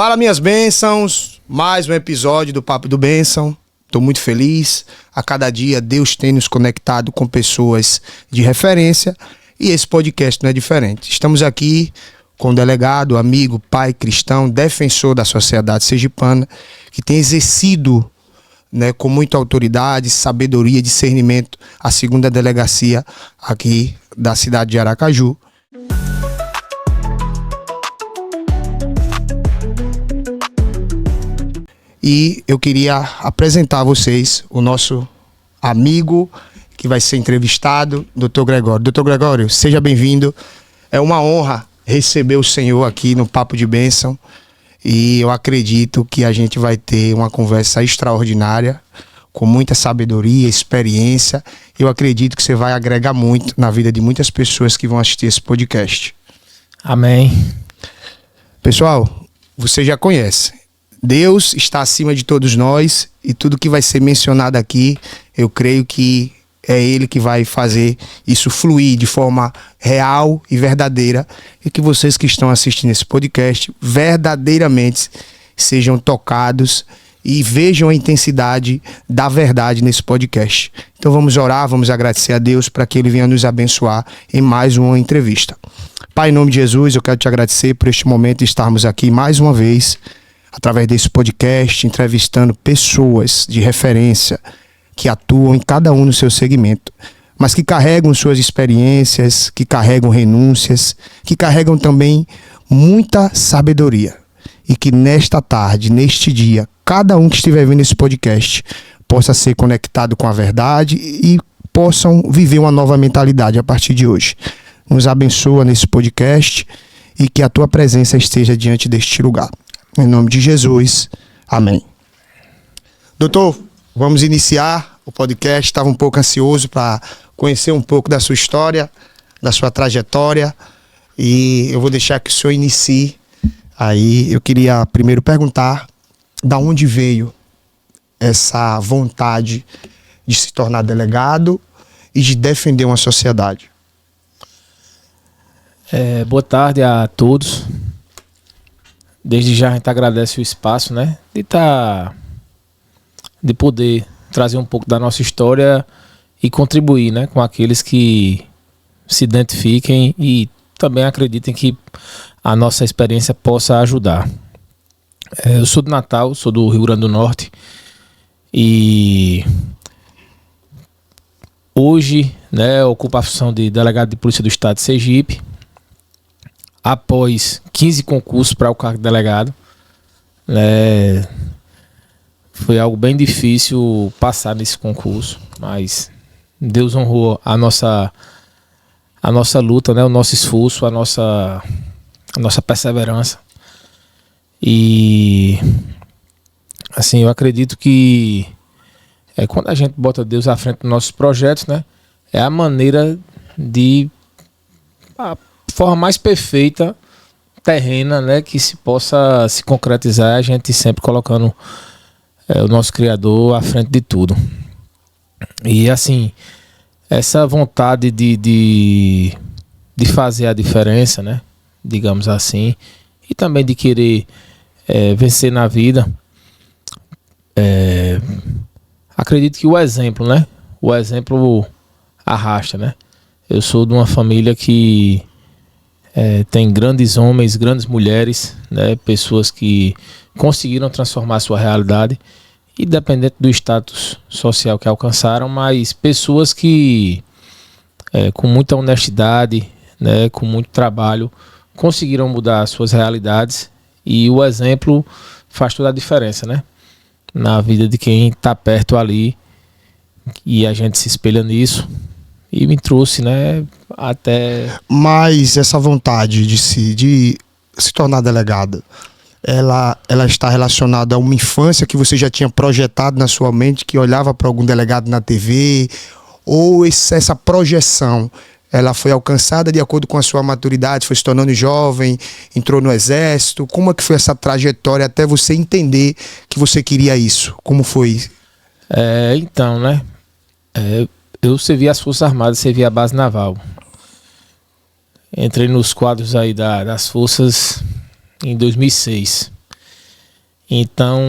Fala, minhas bênçãos, mais um episódio do Papo do Bênção. Estou muito feliz. A cada dia Deus tem nos conectado com pessoas de referência e esse podcast não é diferente. Estamos aqui com um delegado, amigo, pai cristão, defensor da sociedade sergipana, que tem exercido, com muita autoridade, sabedoria e discernimento a segunda delegacia aqui da cidade de Aracaju. E eu queria apresentar a vocês o nosso amigo que vai ser entrevistado, Dr. Gregório. Dr. Gregório, seja bem-vindo. É uma honra receber o senhor aqui no Papo de Bênção. E eu acredito que a gente vai ter uma conversa extraordinária, com muita sabedoria, experiência. Eu acredito que você vai agregar muito na vida de muitas pessoas que vão assistir esse podcast. Amém. Pessoal, você já conhece. Deus está acima de todos nós e tudo que vai ser mencionado aqui, eu creio que é Ele que vai fazer isso fluir de forma real e verdadeira e que vocês que estão assistindo esse podcast verdadeiramente sejam tocados e vejam a intensidade da verdade nesse podcast. Então vamos orar, vamos agradecer a Deus para que Ele venha nos abençoar em mais uma entrevista. Pai, em nome de Jesus, eu quero te agradecer por este momento de estarmos aqui mais uma vez através desse podcast, entrevistando pessoas de referência que atuam em cada um no seu segmento, mas que carregam suas experiências, que carregam renúncias, que carregam também muita sabedoria. E que nesta tarde, neste dia, cada um que estiver vendo esse podcast possa ser conectado com a verdade e possam viver uma nova mentalidade a partir de hoje. Nos abençoa nesse podcast e que a tua presença esteja diante deste lugar. Em nome de Jesus, amém. Doutor, vamos iniciar o podcast. Estava um pouco ansioso para conhecer um pouco da sua história, da sua trajetória. E eu vou deixar que o senhor inicie. Aí eu queria primeiro perguntar da onde veio essa vontade de se tornar delegado e de defender uma sociedade. Boa tarde a todos. Desde já a gente agradece o espaço, de poder trazer um pouco da nossa história e contribuir, com aqueles que se identifiquem e também acreditem que a nossa experiência possa ajudar. Eu sou do Natal, sou do Rio Grande do Norte e hoje, ocupo a função de delegado de polícia do estado de Sergipe. Após 15 concursos para o cargo de delegado, foi algo bem difícil passar nesse concurso, mas Deus honrou a nossa luta, o nosso esforço, a nossa perseverança. E assim, eu acredito que quando a gente bota Deus à frente dos nossos projetos, é a maneira de forma mais perfeita, terrena, que se possa se concretizar, a gente sempre colocando o nosso Criador à frente de tudo. E assim, essa vontade de fazer a diferença, digamos assim, e também de querer vencer na vida, acredito que o exemplo arrasta, Eu sou de uma família que tem grandes homens, grandes mulheres, pessoas que conseguiram transformar a sua realidade, independente do status social que alcançaram, mas pessoas que com muita honestidade, com muito trabalho, conseguiram mudar as suas realidades, e o exemplo faz toda a diferença, na vida de quem está perto ali, e a gente se espelha nisso. E me trouxe, até... Mas essa vontade de se tornar delegado, ela está relacionada a uma infância que você já tinha projetado na sua mente, que olhava para algum delegado na TV, ou essa projeção, ela foi alcançada de acordo com a sua maturidade, foi se tornando jovem, entrou no exército? Como é que foi essa trajetória até você entender que você queria isso? Como foi? Eu servi as Forças Armadas, servi a base naval. Entrei nos quadros aí das forças em 2006. Então,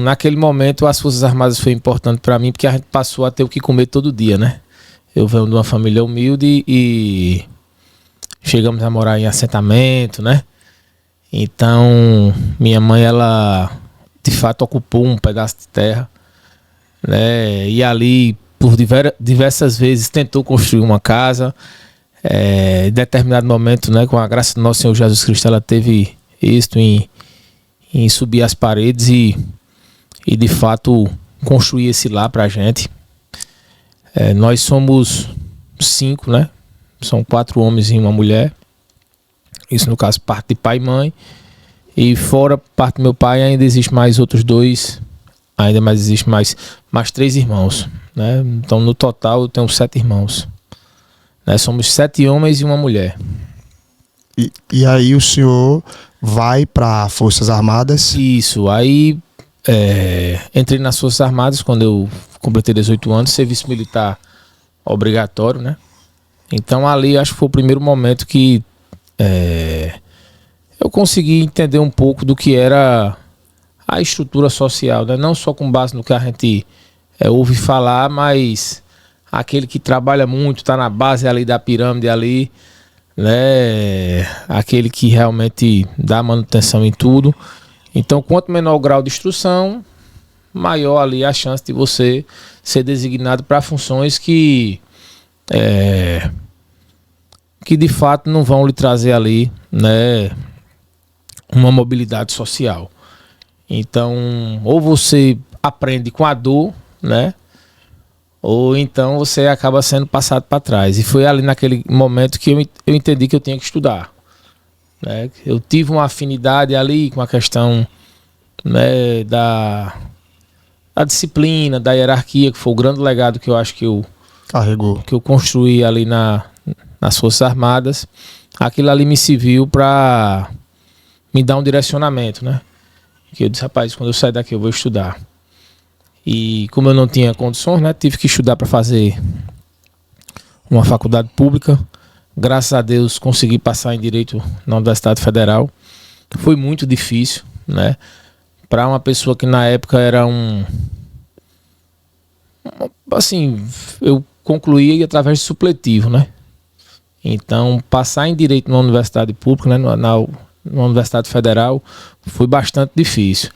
naquele momento, as Forças Armadas foi importante para mim, porque a gente passou a ter o que comer todo dia, né? Eu venho de uma família humilde e chegamos a morar em assentamento, né? Então, minha mãe, ela de fato ocupou um pedaço de terra, né? E ali, por diversas vezes, tentou construir uma casa. Em determinado momento, né, com a graça do nosso Senhor Jesus Cristo, ela teve êxito em subir as paredes e de fato construir esse lar pra gente. Nós somos 5, né? São 4 homens e uma mulher. Isso no caso parte de pai e mãe. E fora parte do meu pai ainda existe mais outros 2. Ainda mais existe mais 3 irmãos, né? Então no total eu tenho 7 irmãos, né? Somos 7 homens e uma mulher. E aí o senhor vai para Forças Armadas? Isso, aí entrei nas Forças Armadas quando eu completei 18 anos, serviço militar obrigatório, né? Então ali acho que foi o primeiro momento que eu consegui entender um pouco do que era a estrutura social, né? Não só com base no que a gente ouve falar, mas aquele que trabalha muito, está na base ali da pirâmide ali, né? Aquele que realmente dá manutenção em tudo. Então, quanto menor o grau de instrução, maior ali a chance de você ser designado para funções que de fato não vão lhe trazer ali, né, uma mobilidade social. Então, ou você aprende com a dor, né, ou então você acaba sendo passado para trás. E foi ali naquele momento que eu entendi que eu tinha que estudar, né? Eu tive uma afinidade ali com a questão, né, da disciplina, da hierarquia, que foi o grande legado que eu acho que eu construí ali nas Forças Armadas. Aquilo ali me serviu para me dar um direcionamento, né? Que eu disse, rapaz, quando eu sair daqui eu vou estudar. E como eu não tinha condições, né, tive que estudar para fazer uma faculdade pública. Graças a Deus consegui passar em Direito na Universidade Federal. Foi muito difícil, né? Para uma pessoa que na época era assim, eu concluí através de supletivo, né? Então, passar em Direito na Universidade Pública, né, na Universidade Federal, foi bastante difícil.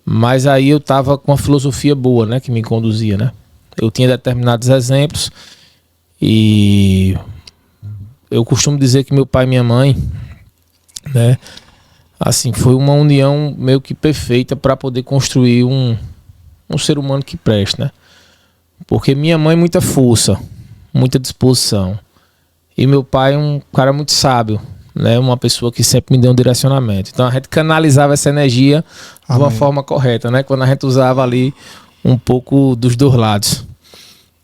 Mas aí eu estava com uma filosofia boa, né, que me conduzia, né? Eu tinha determinados exemplos e eu costumo dizer que meu pai e minha mãe, né, assim, foi uma união meio que perfeita para poder construir um ser humano que preste, né? Porque minha mãe, muita força, muita disposição. E meu pai, um cara muito sábio, né? Uma pessoa que sempre me deu um direcionamento. Então a gente canalizava essa energia de uma forma correta, né? Quando a gente usava ali um pouco dos 2 lados.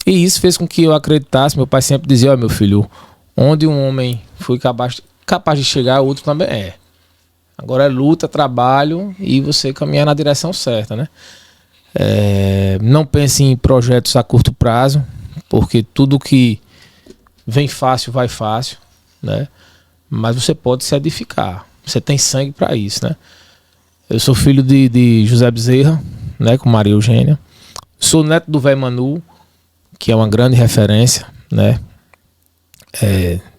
E isso fez com que eu acreditasse. Meu pai sempre dizia, ó, meu filho, onde um homem foi capaz de chegar, o outro também é. Agora é luta, trabalho e você caminhar na direção certa, né? Não pense em projetos a curto prazo, porque tudo que vem fácil, vai fácil, né? Mas você pode se edificar. Você tem sangue para isso, né? Eu sou filho de José Bezerra, né? Com Maria Eugênia. Sou neto do Véio Manu, que é uma grande referência, né?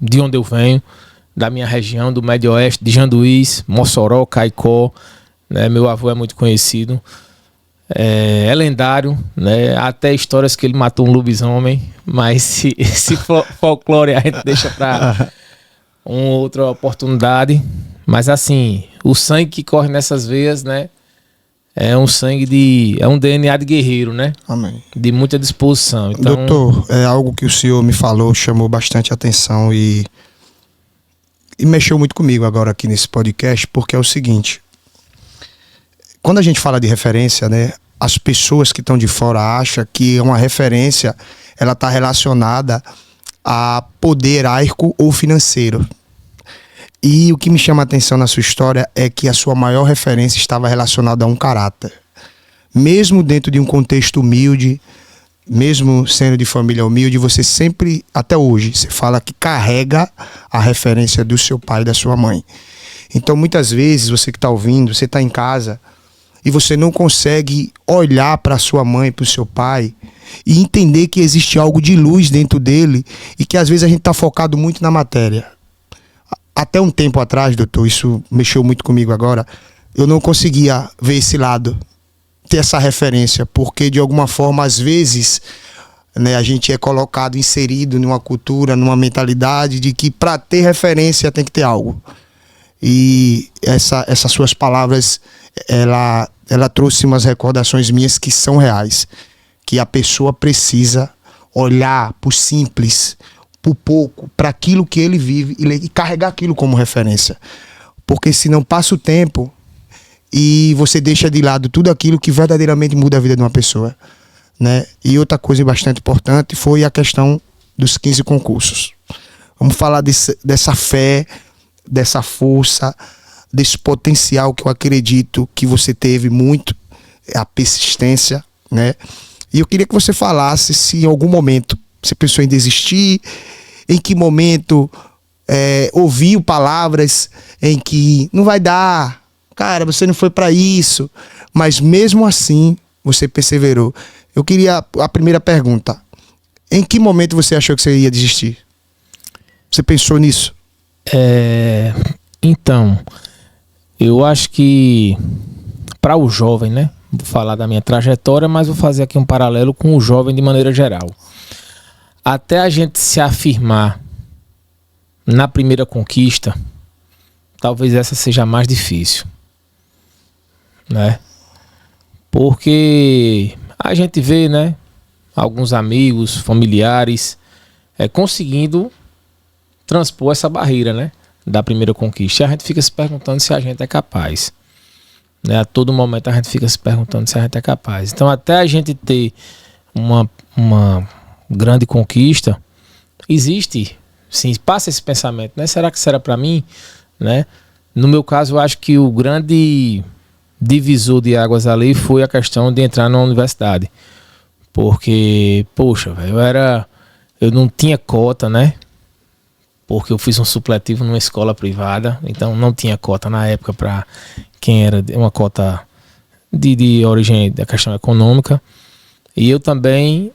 De onde eu venho, da minha região, do Médio Oeste, de Janduís, Mossoró, Caicó, né? Meu avô é muito conhecido. É lendário, né? Até histórias que ele matou um lobisomem, mas esse folclore a gente deixa para uma outra oportunidade. Mas assim, o sangue que corre nessas veias, né, é um sangue é um DNA de guerreiro, né? Amém. De muita disposição. Então, doutor, é algo que o senhor me falou, chamou bastante atenção e mexeu muito comigo agora aqui nesse podcast, porque é o seguinte: quando a gente fala de referência, né, as pessoas que estão de fora acham que uma referência ela está relacionada a poder hierárquico ou financeiro. E o que me chama a atenção na sua história é que a sua maior referência estava relacionada a um caráter. Mesmo dentro de um contexto humilde, mesmo sendo de família humilde, você sempre, até hoje, você fala que carrega a referência do seu pai e da sua mãe. Então, muitas vezes, você que está ouvindo, você está em casa e você não consegue olhar para sua mãe, para o seu pai e entender que existe algo de luz dentro dele e que às vezes a gente está focado muito na matéria. Até um tempo atrás, doutor, isso mexeu muito comigo agora, eu não conseguia ver esse lado, ter essa referência, porque de alguma forma, às vezes, né, a gente é colocado, inserido numa cultura, numa mentalidade de que para ter referência tem que ter algo. E essas suas palavras, ela trouxe umas recordações minhas que são reais, que a pessoa precisa olhar por simples, por pouco, para aquilo que ele vive e carregar aquilo como referência. Porque senão passa o tempo e você deixa de lado tudo aquilo que verdadeiramente muda a vida de uma pessoa, né? E outra coisa bastante importante foi a questão dos 15 concursos. Vamos falar dessa fé, dessa força, desse potencial que eu acredito que você teve muito, a persistência, né? E eu queria que você falasse se em algum momento você pensou em desistir, em que momento ouviu palavras em que não vai dar, cara, você não foi para isso, mas mesmo assim você perseverou. Eu queria a primeira pergunta: em que momento você achou que você ia desistir? Você pensou nisso? Então, eu acho que para o jovem, né? Vou falar da minha trajetória, mas vou fazer aqui um paralelo com o jovem de maneira geral. Até a gente se afirmar na primeira conquista, talvez essa seja a mais difícil, né? Porque a gente vê, né, alguns amigos, familiares conseguindo transpor essa barreira, né, da primeira conquista. E a gente fica se perguntando se a gente é capaz, né? A todo momento a gente fica se perguntando se a gente é capaz. Então, até a gente ter uma grande conquista, existe, sim, passa esse pensamento, né? Será que será para mim, né? No meu caso, eu acho que o grande divisor de águas ali foi a questão de entrar na universidade, porque, poxa, velho, eu não tinha cota, né? Porque eu fiz um supletivo numa escola privada, então não tinha cota na época para quem era uma cota de origem da questão econômica, e eu também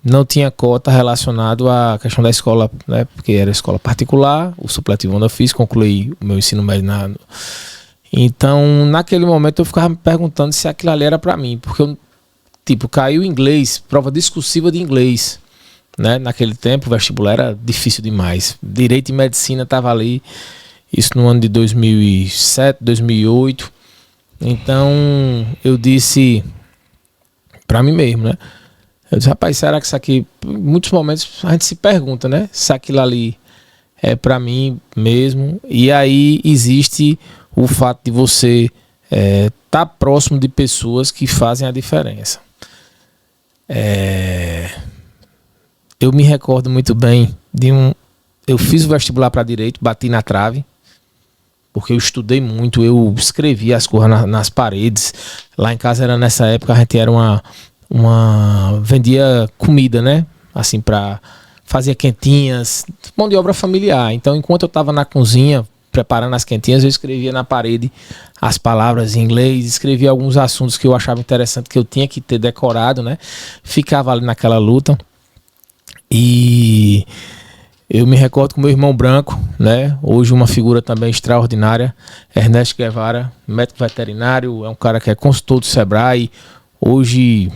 não tinha cota relacionado à questão da escola, né? Porque era escola particular, o supletivo onde eu fiz, concluí o meu ensino médio Então, naquele momento eu ficava me perguntando se aquilo ali era para mim, porque eu, caiu inglês, prova discursiva de inglês, né? Naquele tempo o vestibular era difícil demais. Direito e medicina estava ali, isso no ano de 2007, 2008. Então eu disse para mim mesmo, né? Eu disse, rapaz, será que isso aqui... Em muitos momentos a gente se pergunta, né? Se aquilo ali é para mim mesmo. E aí existe o fato de você tá próximo de pessoas que fazem a diferença. Eu me recordo muito bem eu fiz o vestibular para direito, bati na trave, porque eu estudei muito, eu escrevia as coisas nas paredes. Lá em casa era, nessa época, a gente era vendia comida, né? Assim, para fazer quentinhas, mão de obra familiar. Então, enquanto eu estava na cozinha preparando as quentinhas, eu escrevia na parede as palavras em inglês, escrevia alguns assuntos que eu achava interessante, que eu tinha que ter decorado, né? Ficava ali naquela luta. E eu me recordo com meu irmão branco, né? Hoje uma figura também extraordinária, Ernesto Guevara, médico veterinário, é um cara que é consultor do Sebrae. Hoje,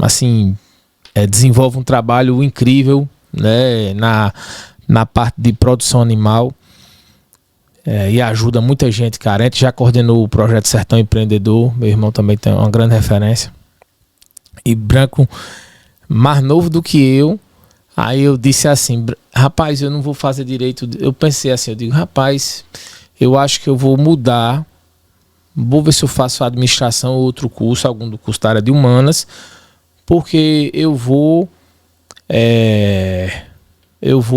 assim, desenvolve um trabalho incrível, né? Na parte de produção animal. E ajuda muita gente carente. Já coordenou o projeto Sertão Empreendedor. Meu irmão também tem uma grande referência. E branco, mais novo do que eu. Aí eu disse assim, rapaz, eu não vou fazer direito. Eu pensei assim, eu digo, rapaz, eu acho que eu vou mudar. Vou ver se eu faço administração ou outro curso, algum do curso da área de humanas, porque eu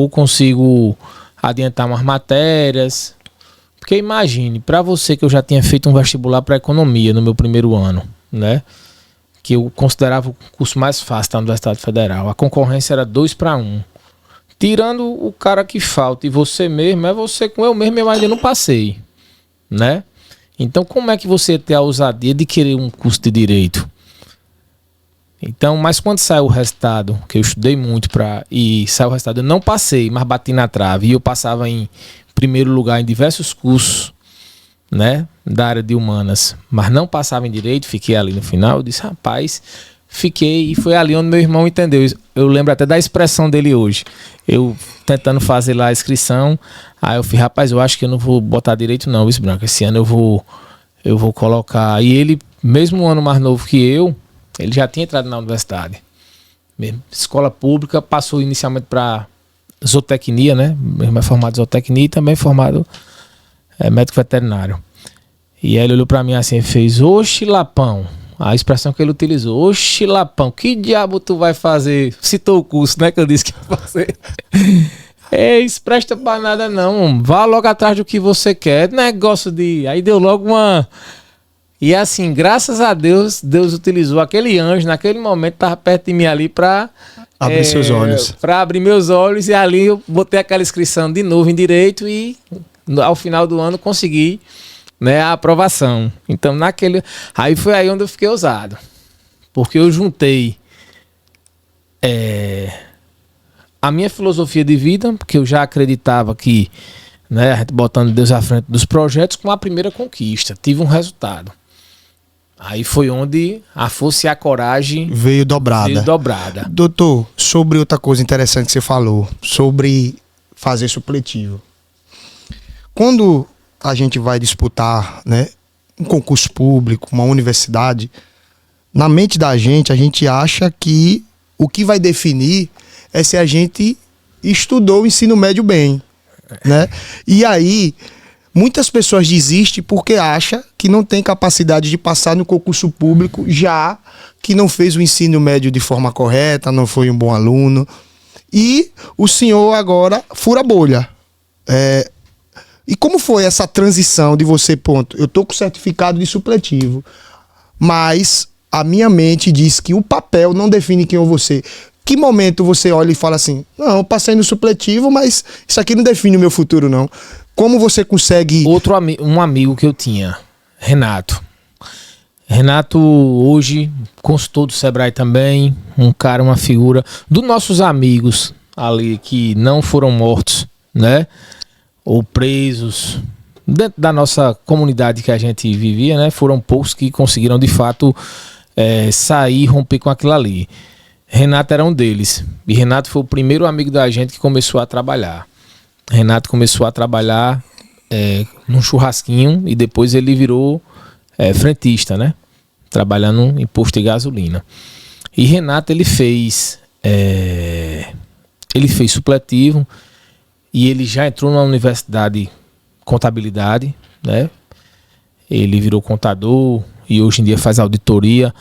consigo adiantar umas matérias. Porque imagine, para você, que eu já tinha feito um vestibular para economia no meu primeiro ano, né? Que eu considerava o curso mais fácil da Universidade Federal. A concorrência era 2-1. Tirando o cara que falta e você mesmo, você com eu mesmo, eu ainda não passei, né? Então, como é que você tem a ousadia de querer um curso de direito? Então, mas quando saiu o resultado, que eu estudei muito e saiu o resultado, eu não passei, mas bati na trave. E eu passava em primeiro lugar em diversos cursos, né, da área de humanas, mas não passava em direito, fiquei ali no final. Eu disse, rapaz, fiquei, e foi ali onde meu irmão entendeu. Eu lembro até da expressão dele hoje. Eu tentando fazer lá a inscrição, aí eu falei, rapaz, eu acho que eu não vou botar direito não, isso, Branco. Esse ano eu vou colocar. E ele, mesmo um ano mais novo que eu, ele já tinha entrado na universidade. Mesmo, escola pública, passou inicialmente para zootecnia, né? Meu irmão é formado em zootecnia e também formado médico veterinário. E aí ele olhou para mim assim e fez, oxe, Lapão. A expressão que ele utilizou, oxe, Lapão, que diabo tu vai fazer? Citou o curso, né, que eu disse que ia fazer. Isso presta pra nada não, vá logo atrás do que você quer, negócio de... Aí deu logo uma... E assim, graças a Deus, Deus utilizou aquele anjo, naquele momento, estava perto de mim ali para... Abrir seus olhos. Para abrir meus olhos, e ali eu botei aquela inscrição de novo em Direito e ao final do ano consegui, né, a aprovação. Então, aí foi aí onde eu fiquei ousado. Porque eu juntei a minha filosofia de vida, porque eu já acreditava que, né, a gente botando Deus à frente dos projetos, com a primeira conquista. Tive um resultado. Aí foi onde a força e a coragem veio dobrada. Doutor, sobre outra coisa interessante que você falou, sobre fazer supletivo. Quando a gente vai disputar, né, um concurso público, uma universidade, na mente da gente, a gente acha que o que vai definir é se a gente estudou o ensino médio bem, né? E aí... muitas pessoas desistem porque acham que não tem capacidade de passar no concurso público, já que não fez o ensino médio de forma correta, não foi um bom aluno. E o senhor agora fura a bolha. E como foi essa transição de você, ponto, eu estou com certificado de supletivo, mas a minha mente diz que o papel não define quem eu vou ser. Que momento você olha e fala assim, não, eu passei no supletivo, mas isso aqui não define o meu futuro, não. Como você consegue... Um amigo que eu tinha, Renato. Renato hoje, consultor do Sebrae também, um cara, uma figura. Dos nossos amigos ali que não foram mortos, né? Ou presos, dentro da nossa comunidade que a gente vivia, né? Foram poucos que conseguiram de fato sair e romper com aquilo ali. Renato era um deles. E Renato foi o primeiro amigo da gente que começou a trabalhar. Renato começou a trabalhar num churrasquinho e depois ele virou frentista, né? Trabalhando em posto de gasolina. E Renato, ele fez supletivo e ele já entrou na universidade de contabilidade, né? Ele virou contador e hoje em dia faz auditoria.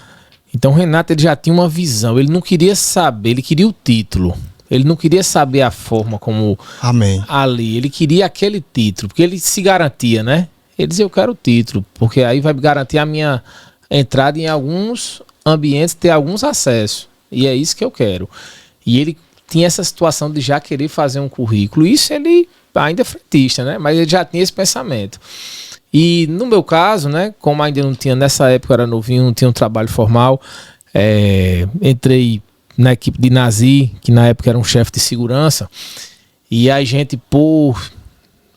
Então Renato, ele já tinha uma visão, ele não queria saber, ele queria o título. Ele não queria saber a forma como... Amém. Ali. Ele queria aquele título, porque ele se garantia, né? Ele dizia, eu quero o título, porque aí vai garantir a minha entrada em alguns ambientes, ter alguns acessos. E é isso que eu quero. E ele tinha essa situação de já querer fazer um currículo. Isso ele ainda é frentista, né? Mas ele já tinha esse pensamento. E no meu caso, né? Como ainda não tinha, nessa época eu era novinho, não tinha um trabalho formal, entrei na equipe de Nazi, que na época era um chefe de segurança, e a gente, por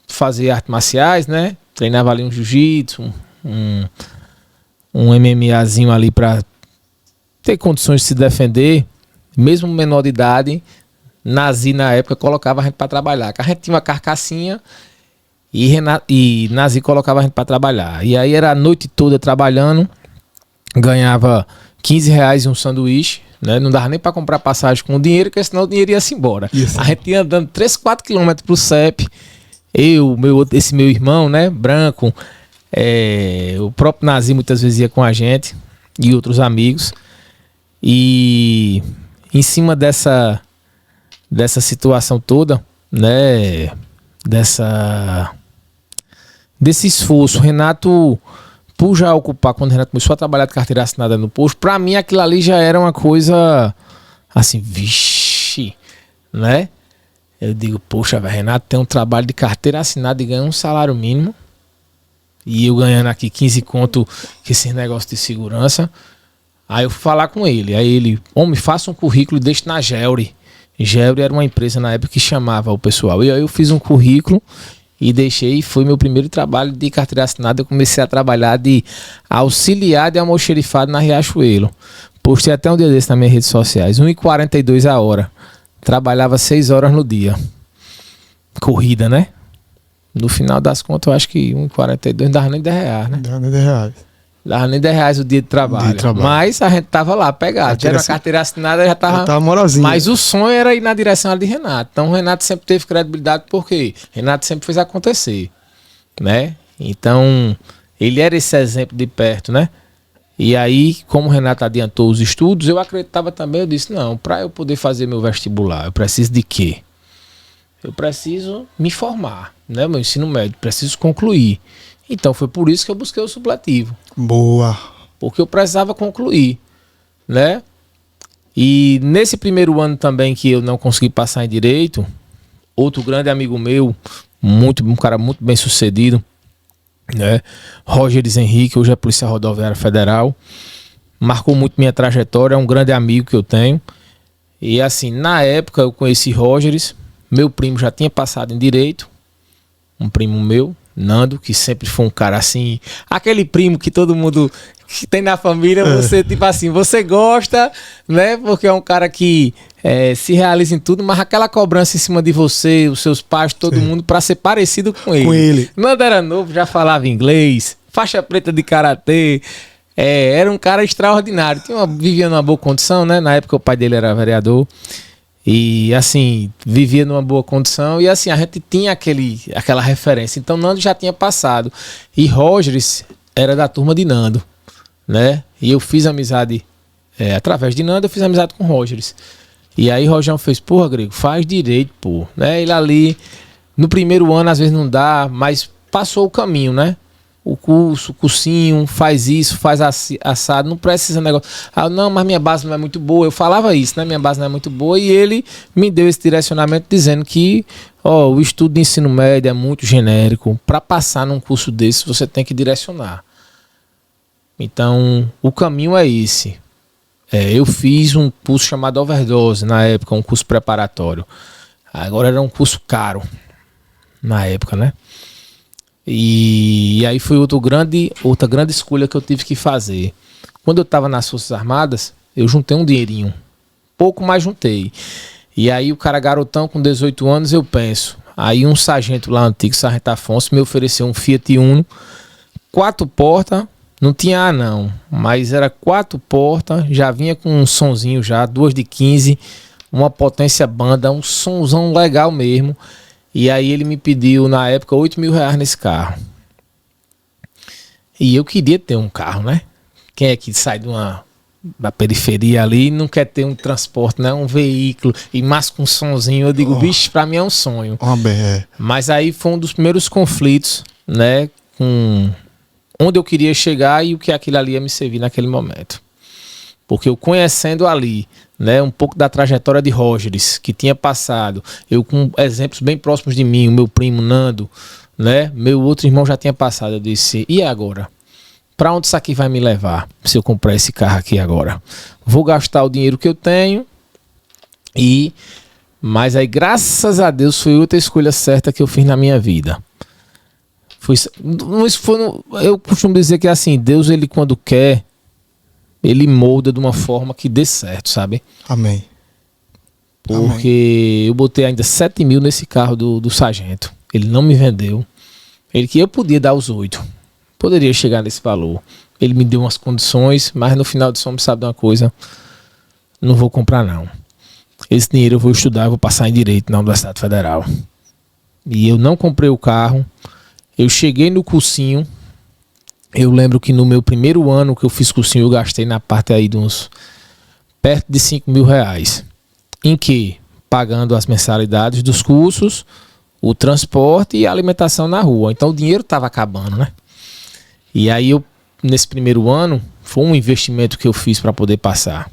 fazer artes marciais, né, treinava ali um jiu-jitsu, um MMAzinho ali para ter condições de se defender, mesmo menor de idade. Nazi na época colocava a gente para trabalhar, que a gente tinha uma carcassinha e Nazi colocava a gente para trabalhar, e aí era a noite toda trabalhando, ganhava R$15 um sanduíche, né? Não dava nem para comprar passagem com o dinheiro, porque senão o dinheiro ia-se embora. Isso. A gente ia andando 3, 4 quilômetros pro CEP. Esse meu irmão, né? Branco. O próprio Nazi muitas vezes ia com a gente. E outros amigos. E em cima dessa situação toda, né? Desse esforço, Renato... Por já ocupar, quando o Renato começou a trabalhar de carteira assinada no posto, pra mim aquilo ali já era uma coisa assim, vixe, né? Eu digo, poxa, Renato tem um trabalho de carteira assinada e ganha um salário mínimo. E eu ganhando aqui 15 conto com esses negócios de segurança. Aí eu fui falar com ele. Aí ele, homem, faça um currículo e deixe na Gelri. Gelri era uma empresa na época que chamava o pessoal. E aí eu fiz um currículo e deixei. Foi meu primeiro trabalho de carteira assinada. Eu comecei a trabalhar de auxiliar de almoxerifado na Riachuelo. Postei até um dia desse nas minhas redes sociais. 1,42 a hora. Trabalhava 6 horas no dia. Corrida, né? No final das contas, eu acho que 1,42 não dava nem 10 reais, né? Dava nem 10 reais. Dava nem 10 reais o dia de trabalho. Mas a gente tava lá, pegado. Já era uma carteira assinada, já tava moralzinho. Mas o sonho era ir na direção de Renato. Então o Renato sempre teve credibilidade, porque Renato sempre fez acontecer, né? Então, ele era esse exemplo de perto, né? E aí, como o Renato adiantou os estudos, eu acreditava também, eu disse, não, para eu poder fazer meu vestibular, eu preciso de quê? Eu preciso me formar, né? Meu ensino médio, preciso concluir. Então foi por isso que eu busquei o supletivo. Boa. Porque eu precisava concluir, né? E nesse primeiro ano também que eu não consegui passar em direito, outro grande amigo meu, um cara muito bem sucedido, né? Rogers Henrique, hoje é Polícia Rodoviária Federal, marcou muito minha trajetória, é um grande amigo que eu tenho. E assim, na época eu conheci Rogers, meu primo já tinha passado em direito, um primo meu, Nando, que sempre foi um cara assim, aquele primo que todo mundo que tem na família, você tipo assim, você gosta, né? Porque é um cara que se realiza em tudo, mas aquela cobrança em cima de você, os seus pais, todo mundo, pra ser parecido com ele. Nando era novo, já falava inglês, faixa preta de karatê, era um cara extraordinário, vivia numa boa condição, né? Na época o pai dele era vereador. E assim, vivia numa boa condição. E assim, a gente tinha aquela referência. Então Nando já tinha passado. E Rogers era da turma de Nando, né? E eu fiz amizade, através de Nando, eu fiz amizade com Rogers. E aí Rojão fez, porra, Grego, faz direito, pô, né? Ele ali, no primeiro ano às vezes não dá, mas passou o caminho, né? O cursinho, faz isso, faz assado, não precisa negócio. Ah, não, mas minha base não é muito boa. Eu falava isso, né? Minha base não é muito boa. E ele me deu esse direcionamento dizendo que o estudo de ensino médio é muito genérico. Para passar num curso desse, você tem que direcionar. Então, o caminho é esse. Eu fiz um curso chamado Overdose, na época, um curso preparatório. Agora era um curso caro, na época, né? E aí foi outra grande escolha que eu tive que fazer. Quando eu estava nas Forças Armadas, eu juntei um dinheirinho. Pouco, mais juntei. E aí o cara garotão com 18 anos, eu penso. Aí um sargento lá antigo, Sargento Afonso, me ofereceu um Fiat Uno, 4 portas, não tinha ar não, mas era 4 portas, já vinha com um sonzinho já, 2 de 15, uma potência banda, um sonzão legal mesmo. E aí ele me pediu, na época, 8 mil reais nesse carro. E eu queria ter um carro, né? Quem é que sai da periferia ali e não quer ter um transporte, né? Um veículo, e mais com um sonzinho. Eu digo, bicho, pra mim é um sonho. Mas aí foi um dos primeiros conflitos, né? Com onde eu queria chegar e o que aquilo ali ia me servir naquele momento. Porque eu conhecendo ali, né, um pouco da trajetória de Rogers, que tinha passado, eu com exemplos bem próximos de mim, o meu primo Nando, né, meu outro irmão já tinha passado, eu disse, e agora? Para onde isso aqui vai me levar, se eu comprar esse carro aqui agora? Vou gastar o dinheiro que eu tenho, mas aí, graças a Deus, foi outra escolha certa que eu fiz na minha vida. Eu costumo dizer que assim, Deus, ele quando quer, ele molda de uma forma que dê certo, sabe? Amém. Porque eu botei ainda 7 mil nesse carro do sargento. Ele não me vendeu. Ele que eu podia dar os 8. Poderia chegar nesse valor. Ele me deu umas condições, mas no final de somos, sabe de uma coisa? Não vou comprar não. Esse dinheiro eu vou estudar, eu vou passar em Direito na Universidade Federal. E eu não comprei o carro. Eu cheguei no cursinho. Eu lembro que no meu primeiro ano que eu fiz cursinho, eu gastei na parte aí de uns perto de 5 mil reais. Em que? Pagando as mensalidades dos cursos, o transporte e a alimentação na rua. Então o dinheiro estava acabando, né? E aí nesse primeiro ano, foi um investimento que eu fiz para poder passar.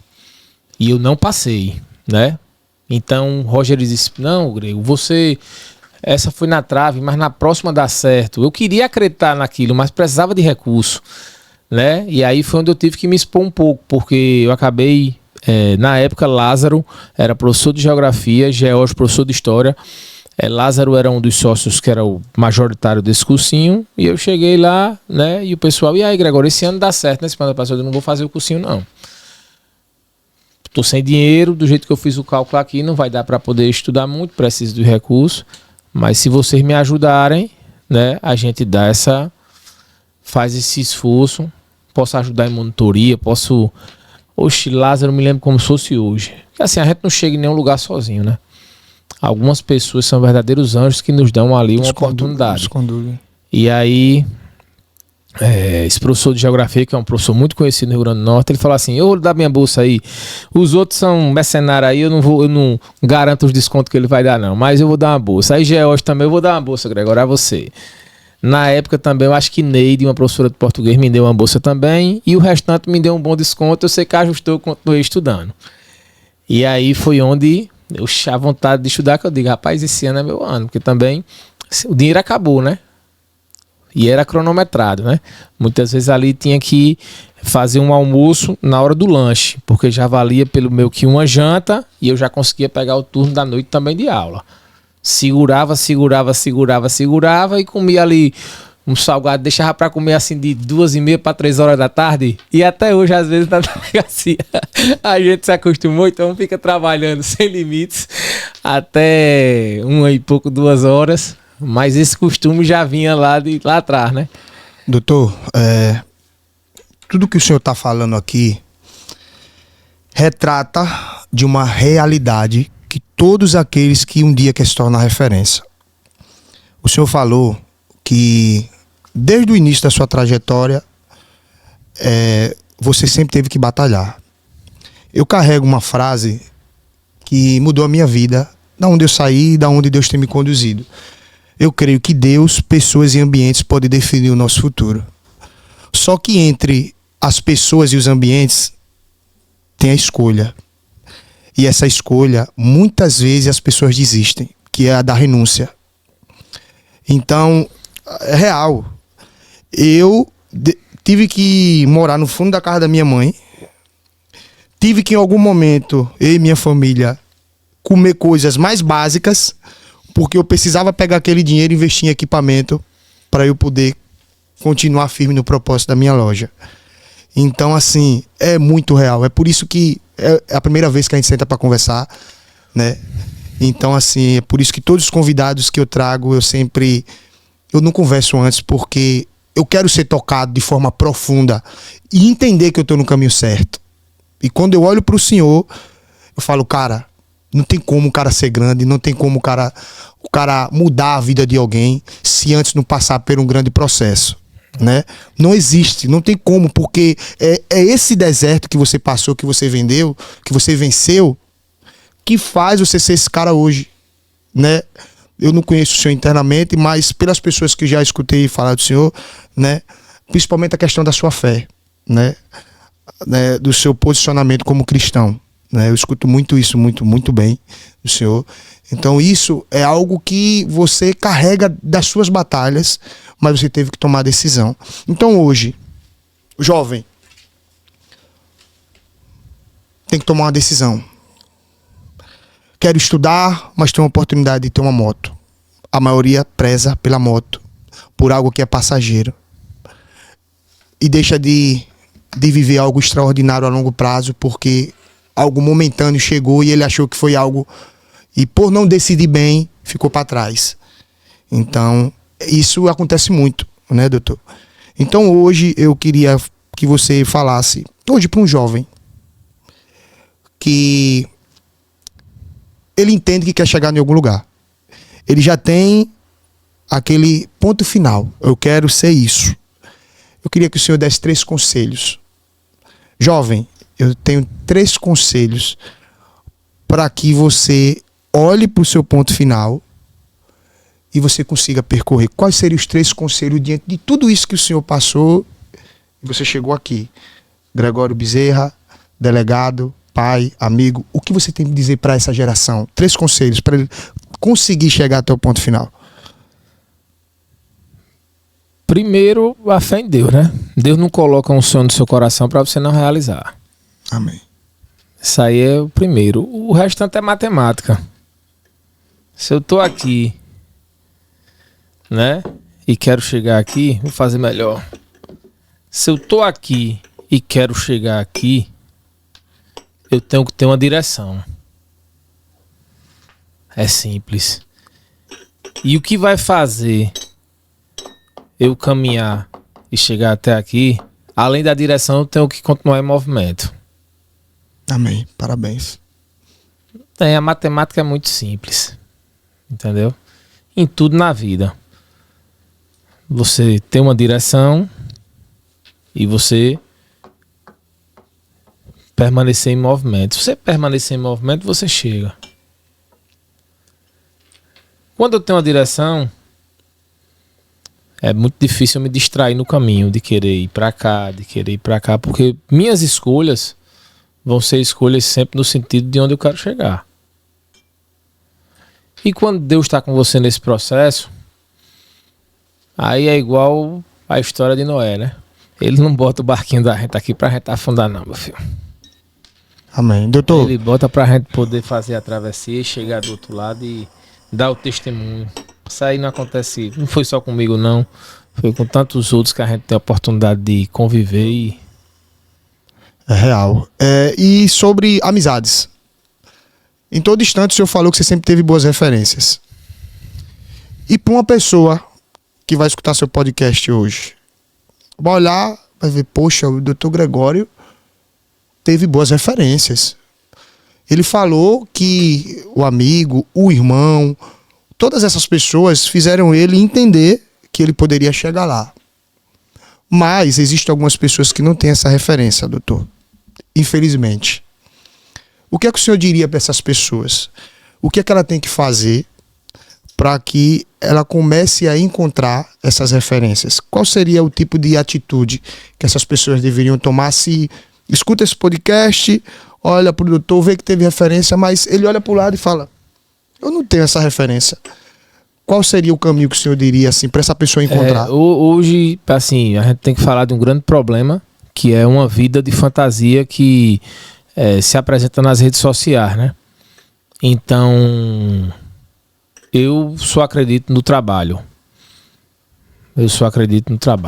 E eu não passei, né? Então o Roger disse, não, Grego, você essa foi na trave, mas na próxima dá certo. Eu queria acreditar naquilo, mas precisava de recurso, né? E aí foi onde eu tive que me expor um pouco, porque eu acabei, na época, Lázaro era professor de geografia, George professor de história. Lázaro era um dos sócios que era o majoritário desse cursinho, e eu cheguei lá, né? E o pessoal, e aí, Gregório, esse ano dá certo, né? Esse ano passado eu não vou fazer o cursinho, não. Tô sem dinheiro, do jeito que eu fiz o cálculo aqui, não vai dar para poder estudar muito, preciso de recurso, mas se vocês me ajudarem, né, a gente faz esse esforço, posso ajudar em monitoria, posso... Oxe, Lázaro, me lembro como se fosse hoje. Porque assim, a gente não chega em nenhum lugar sozinho, né? Algumas pessoas são verdadeiros anjos que nos dão ali uma oportunidade. E aí... esse professor de geografia, que é um professor muito conhecido no Rio Grande do Norte, ele falou assim: eu vou dar minha bolsa aí, os outros são mercenários aí, eu não garanto os descontos que ele vai dar não, mas eu vou dar uma bolsa. Aí George também, eu vou dar uma bolsa, Gregório, a você. Na época também, eu acho que Neide, uma professora de português, me deu uma bolsa também, e o restante me deu um bom desconto, eu sei que ajustou, eu continuei estudando. E aí foi onde eu tinha vontade de estudar, que eu digo, rapaz, esse ano é meu ano, porque também o dinheiro acabou, né? E era cronometrado, né? Muitas vezes ali tinha que fazer um almoço na hora do lanche, porque já valia pelo meu que uma janta e eu já conseguia pegar o turno da noite também de aula. Segurava e comia ali um salgado, deixava para comer assim de 2h30 para 3 horas da tarde. E até hoje, às vezes, na delegacia, a gente se acostumou, então fica trabalhando sem limites até 1h e pouco, 2 horas. Mas esse costume já vinha lá atrás, né? Doutor, tudo que o senhor está falando aqui retrata de uma realidade que todos aqueles que um dia querem se tornar referência. O senhor falou que desde o início da sua trajetória você sempre teve que batalhar. Eu carrego uma frase que mudou a minha vida, da onde eu saí e da onde Deus tem me conduzido. Eu creio que Deus, pessoas e ambientes podem definir o nosso futuro. Só que entre as pessoas e os ambientes tem a escolha. E essa escolha, muitas vezes as pessoas desistem, que é a da renúncia. Então, é real. Eu tive que morar no fundo da casa da minha mãe. Tive que em algum momento, eu e minha família, comer coisas mais básicas, porque eu precisava pegar aquele dinheiro e investir em equipamento para eu poder continuar firme no propósito da minha loja. Então, assim, é muito real. É por isso que é a primeira vez que a gente senta para conversar, né? Então, assim, é por isso que todos os convidados que eu trago, eu não converso antes, porque eu quero ser tocado de forma profunda e entender que eu estou no caminho certo. E quando eu olho para o senhor, eu falo, cara, não tem como o cara ser grande, não tem como o cara mudar a vida de alguém se antes não passar por um grande processo, né? Não existe, não tem como, porque é esse deserto que você passou, que você vendeu, que você venceu, que faz você ser esse cara hoje, né? Eu não conheço o senhor internamente, mas pelas pessoas que já escutei falar do senhor, né? Principalmente a questão da sua fé, né? Do seu posicionamento como cristão. Eu escuto muito isso, muito bem do senhor. Então isso é algo que você carrega das suas batalhas, mas você teve que tomar a decisão. Então hoje, o jovem tem que tomar uma decisão. Quero estudar, mas tenho a oportunidade de ter uma moto. A maioria preza pela moto, por algo que é passageiro. E deixa de viver algo extraordinário a longo prazo, porque algo momentâneo chegou e ele achou que foi algo, e por não decidir bem, ficou para trás. Então, isso acontece muito, né, doutor? Então, hoje eu queria que você falasse, hoje para um jovem, que ele entende que quer chegar em algum lugar. Ele já tem aquele ponto final. Eu quero ser isso. Eu queria que o senhor desse 3 conselhos. Jovem, eu tenho 3 conselhos para que você olhe para o seu ponto final e você consiga percorrer. Quais seriam os 3 conselhos diante de tudo isso que o senhor passou e você chegou aqui? Gregório Bezerra, delegado, pai, amigo, o que você tem que dizer para essa geração? 3 conselhos para ele conseguir chegar até o ponto final. Primeiro, a fé em Deus, né? Deus não coloca um sonho no seu coração para você não realizar. Amém. Isso aí é o primeiro. O restante é matemática. Se eu tô aqui, né? E quero chegar aqui, vou fazer melhor. Se eu tô aqui e quero chegar aqui, eu tenho que ter uma direção. É simples. E o que vai fazer eu caminhar e chegar até aqui, além da direção, eu tenho que continuar em movimento. Amém. Parabéns. A matemática é muito simples. Entendeu? Em tudo na vida. Você tem uma direção e você permanecer em movimento. Se você permanecer em movimento, você chega. Quando eu tenho uma direção, é muito difícil eu me distrair no caminho, de querer ir para cá, porque minhas escolhas vão ser escolhas sempre no sentido de onde eu quero chegar. E quando Deus está com você nesse processo, aí é igual a história de Noé, né? Ele não bota o barquinho da gente aqui pra gente afundar não, meu filho. Amém. Doutor. Ele bota pra gente poder fazer a travessia e chegar do outro lado e dar o testemunho. Isso aí não acontece, não foi só comigo não, foi com tantos outros que a gente tem a oportunidade de conviver e... É real. E sobre amizades. Em todo instante o senhor falou que você sempre teve boas referências. E para uma pessoa que vai escutar seu podcast hoje, vai olhar, vai ver, poxa, o Dr. Gregório teve boas referências. Ele falou que o amigo, o irmão, todas essas pessoas fizeram ele entender que ele poderia chegar lá. Mas existem algumas pessoas que não têm essa referência, doutor. Infelizmente. O que é que o senhor diria para essas pessoas? O que é que ela tem que fazer para que ela comece a encontrar essas referências? Qual seria o tipo de atitude que essas pessoas deveriam tomar se escuta esse podcast, olha para o doutor, vê que teve referência, mas ele olha para o lado e fala, eu não tenho essa referência. Qual seria o caminho que o senhor diria assim para essa pessoa encontrar? Hoje, assim, a gente tem que falar de um grande problema, que é uma vida de fantasia que se apresenta nas redes sociais, né? Então, eu só acredito no trabalho.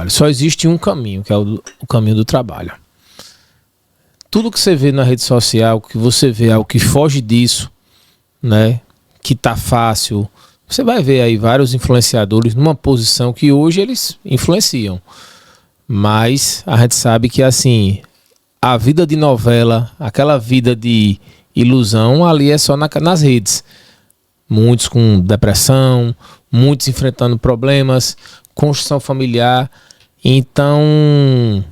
Só existe um caminho, que é o caminho do trabalho. Tudo que você vê na rede social, que você vê algo que foge disso, né? Que tá fácil. Você vai ver aí vários influenciadores numa posição que hoje eles influenciam. Mas a gente sabe que assim, a vida de novela, aquela vida de ilusão ali é só nas redes. Muitos com depressão, muitos enfrentando problemas, construção familiar. Então,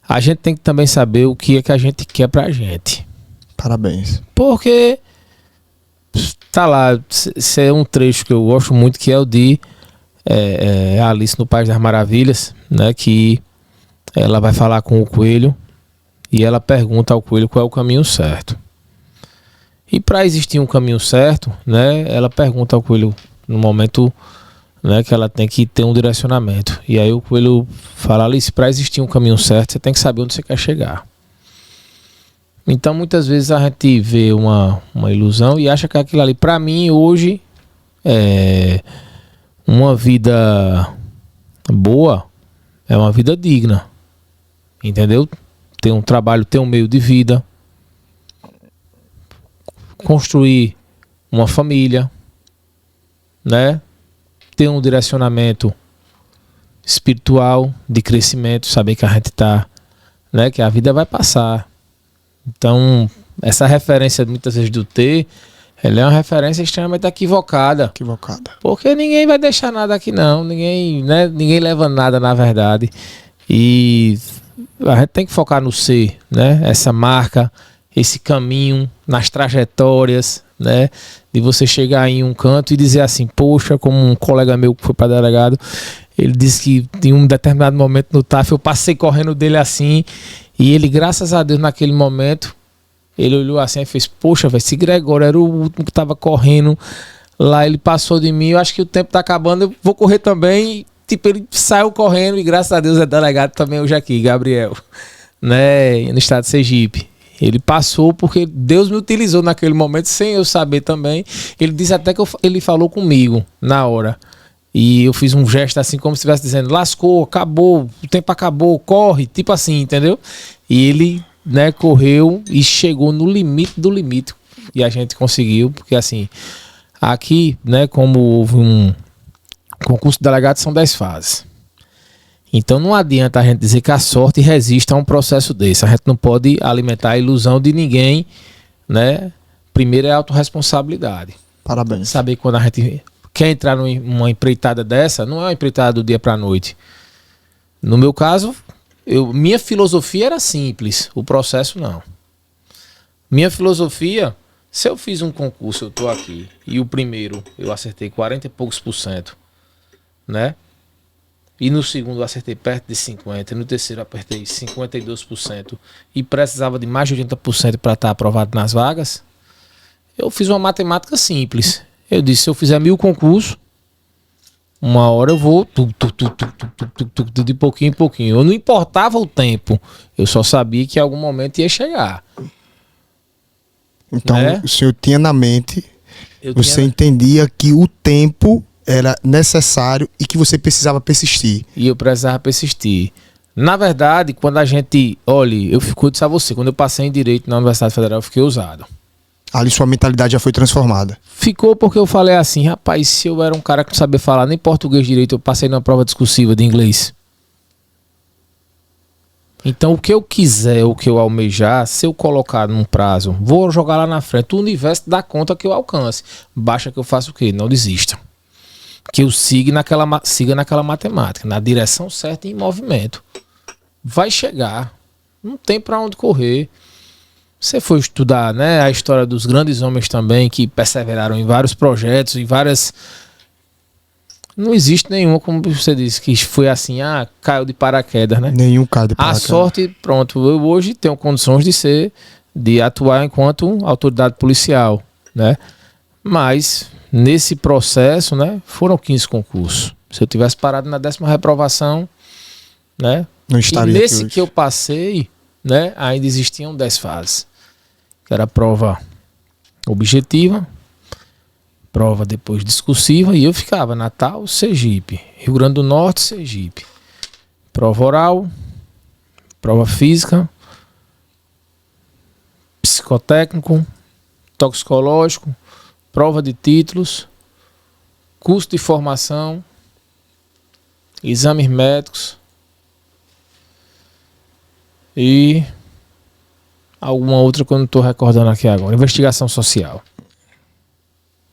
a gente tem que também saber o que é que a gente quer pra gente. Parabéns. Porque tá lá, esse é um trecho que eu gosto muito, que é o de Alice no País das Maravilhas, né? Que ela vai falar com o coelho e ela pergunta ao coelho qual é o caminho certo. E para existir um caminho certo, né? Ela pergunta ao coelho no momento, né, que ela tem que ter um direcionamento. E aí o coelho fala, Alice, para existir um caminho certo, você tem que saber onde você quer chegar. Então muitas vezes a gente vê uma ilusão e acha que aquilo ali, para mim hoje, uma vida boa é uma vida digna, entendeu? Ter um trabalho, ter um meio de vida, construir uma família, né? Ter um direcionamento espiritual, de crescimento, saber que a gente tá, né? Que a vida vai passar. Então, essa referência muitas vezes do ter, ela é uma referência extremamente equivocada. Porque ninguém vai deixar nada aqui não, ninguém, né? Ninguém leva nada na verdade. E a gente tem que focar no ser, né? Essa marca, esse caminho, nas trajetórias, né? De você chegar em um canto e dizer assim, poxa, como um colega meu que foi para delegado, ele disse que em um determinado momento no TAF eu passei correndo dele assim E ele, graças a Deus, naquele momento, ele olhou assim e fez, poxa, velho, esse Gregório era o último que tava correndo lá, ele passou de mim, eu acho que o tempo tá acabando, eu vou correr também. Tipo, ele saiu correndo e graças a Deus é delegado também hoje aqui, Gabriel, né, no estado de Sergipe. Ele passou porque Deus me utilizou naquele momento sem eu saber também. Ele disse até que ele falou comigo na hora. E eu fiz um gesto assim como se estivesse dizendo, lascou, acabou, o tempo acabou, corre, tipo assim, entendeu? E ele, né, correu e chegou no limite do limite. E a gente conseguiu, porque assim, aqui, né, como houve um concurso de delegado, são 10 fases. Então não adianta a gente dizer que a sorte resiste a um processo desse. A gente não pode alimentar a ilusão de ninguém, né? Primeiro é a autorresponsabilidade. Parabéns. Saber quando a gente quer entrar numa empreitada dessa, não é uma empreitada do dia para a noite. No meu caso, minha filosofia era simples, o processo não. Minha filosofia, se eu fiz um concurso, eu estou aqui, e o primeiro eu acertei 40 e poucos %, né? E no segundo eu acertei perto de 50%, no terceiro eu apertei 52% e precisava de mais de 80% para estar aprovado nas vagas. Eu fiz uma matemática simples. Eu disse, se eu fizer 1000 concursos, uma hora eu vou de pouquinho em pouquinho. Eu não importava o tempo, eu só sabia que em algum momento ia chegar. Então, né? O senhor tinha na mente, você entendia que o tempo era necessário e que você precisava persistir. E eu precisava persistir. Na verdade, quando a gente... Olha, eu disse a você, quando eu passei em Direito na Universidade Federal, eu fiquei ousado. Ali sua mentalidade já foi transformada. Ficou porque eu falei assim, rapaz, se eu era um cara que não sabia falar nem português direito, eu passei na prova discursiva de inglês. Então, o que eu quiser, o que eu almejar, se eu colocar num prazo, vou jogar lá na frente, o universo dá conta que eu alcance. Basta que eu faça o quê? Não desista. Que eu siga naquela matemática, na direção certa e em movimento. Vai chegar. Não tem para onde correr. Você foi estudar, né, a história dos grandes homens também, que perseveraram em vários projetos, em várias... Não existe nenhuma, como você disse, que foi assim, caiu de paraquedas, né? Nenhum caiu de paraquedas. A sorte, pronto, eu hoje tenho condições de atuar enquanto autoridade policial, né? Mas... Nesse processo, né, foram 15 concursos. Se eu tivesse parado na 10ª reprovação, né, não estaria e nesse aqui que eu passei, né, ainda existiam 10 fases. Que era prova objetiva, prova depois discursiva, e eu ficava Natal, Sergipe, Rio Grande do Norte, Sergipe. Prova oral, prova física, psicotécnico, toxicológico, prova de títulos, curso de formação, exames médicos e alguma outra que eu não estou recordando aqui agora. Investigação social.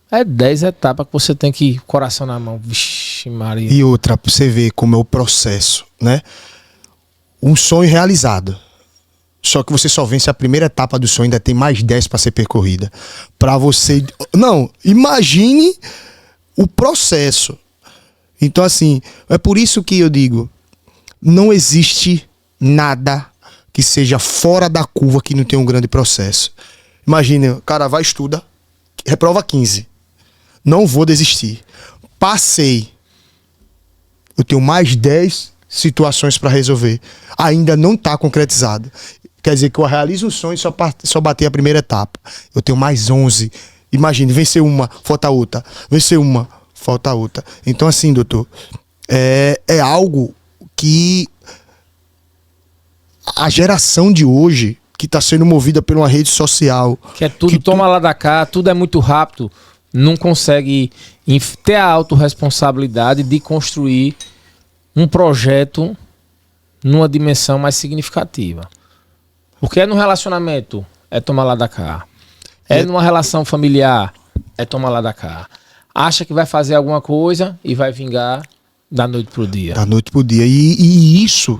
É 10 etapas que você tem que ir, coração na mão. Vixe, Maria. E outra, pra você ver como é o processo, né? Um sonho realizado. Só que você só vence a primeira etapa do sonho, ainda tem mais 10 para ser percorrida. Para você... Não, imagine o processo. Então, assim, é por isso que eu digo, não existe nada que seja fora da curva que não tenha um grande processo. Imagine, o cara vai, estuda, reprova 15. Não vou desistir. Passei. Eu tenho mais 10 situações para resolver. Ainda não está concretizado. Quer dizer que eu realizo um sonho e só bater a primeira etapa. Eu tenho mais 11. Imagine, vencer uma, falta outra. Vencer uma, falta outra. Então, assim, doutor, é algo que a geração de hoje, que está sendo movida por uma rede social... Que é tudo, que toma lá da cá, tudo é muito rápido. Não consegue ter a autorresponsabilidade de construir um projeto numa dimensão mais significativa. Porque é no relacionamento, é tomar lá da cá. É numa relação familiar, é tomar lá da cá. Acha que vai fazer alguma coisa e vai vingar da noite pro dia. Da noite pro dia. E isso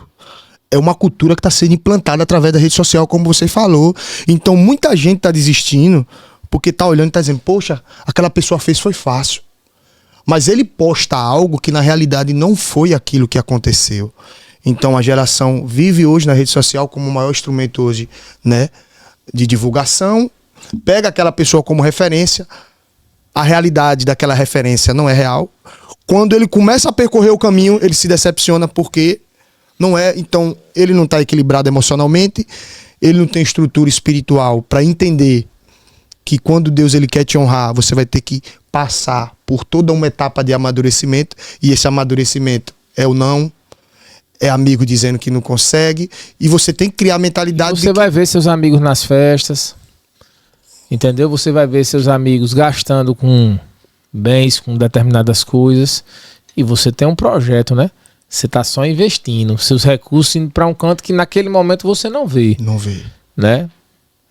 é uma cultura que está sendo implantada através da rede social, como você falou. Então muita gente está desistindo porque tá olhando e tá dizendo, poxa, aquela pessoa fez, foi fácil. Mas ele posta algo que na realidade não foi aquilo que aconteceu. Então a geração vive hoje na rede social como o maior instrumento hoje, né, de divulgação. Pega aquela pessoa como referência, a realidade daquela referência não é real. Quando ele começa a percorrer o caminho, ele se decepciona porque não é. Então ele não está equilibrado emocionalmente, ele não tem estrutura espiritual para entender que quando Deus ele quer te honrar, você vai ter que passar por toda uma etapa de amadurecimento, e esse amadurecimento é o não, é amigo dizendo que não consegue, e você tem que criar a mentalidade. Você vai ver seus amigos nas festas, entendeu? Você vai ver seus amigos gastando com bens, com determinadas coisas, e você tem um projeto, né? Você tá só investindo seus recursos indo para um canto que naquele momento você não vê. Não vê. Né?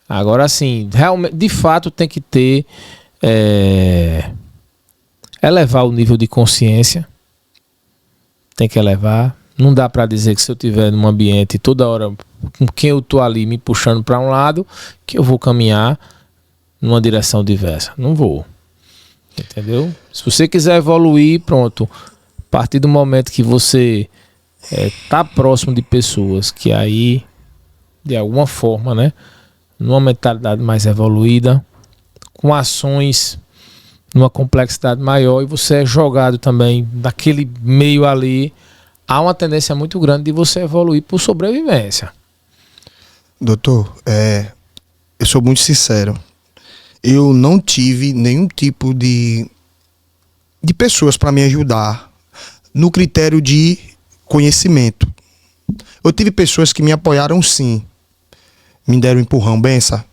Agora, assim, realmente, de fato, tem que ter... elevar o nível de consciência. Tem que elevar. Não dá para dizer que se eu estiver num ambiente toda hora com quem eu tô ali me puxando para um lado, que eu vou caminhar numa direção diversa. Não vou. Entendeu? Se você quiser evoluir, pronto. A partir do momento que você tá próximo de pessoas que aí, de alguma forma, né, numa mentalidade mais evoluída, com ações numa complexidade maior, e você é jogado também naquele meio ali, há uma tendência muito grande de você evoluir por sobrevivência. Doutor, eu sou muito sincero. Eu não tive nenhum tipo de pessoas para me ajudar no critério de conhecimento. Eu tive pessoas que me apoiaram, sim. Me deram um empurrão. Bença,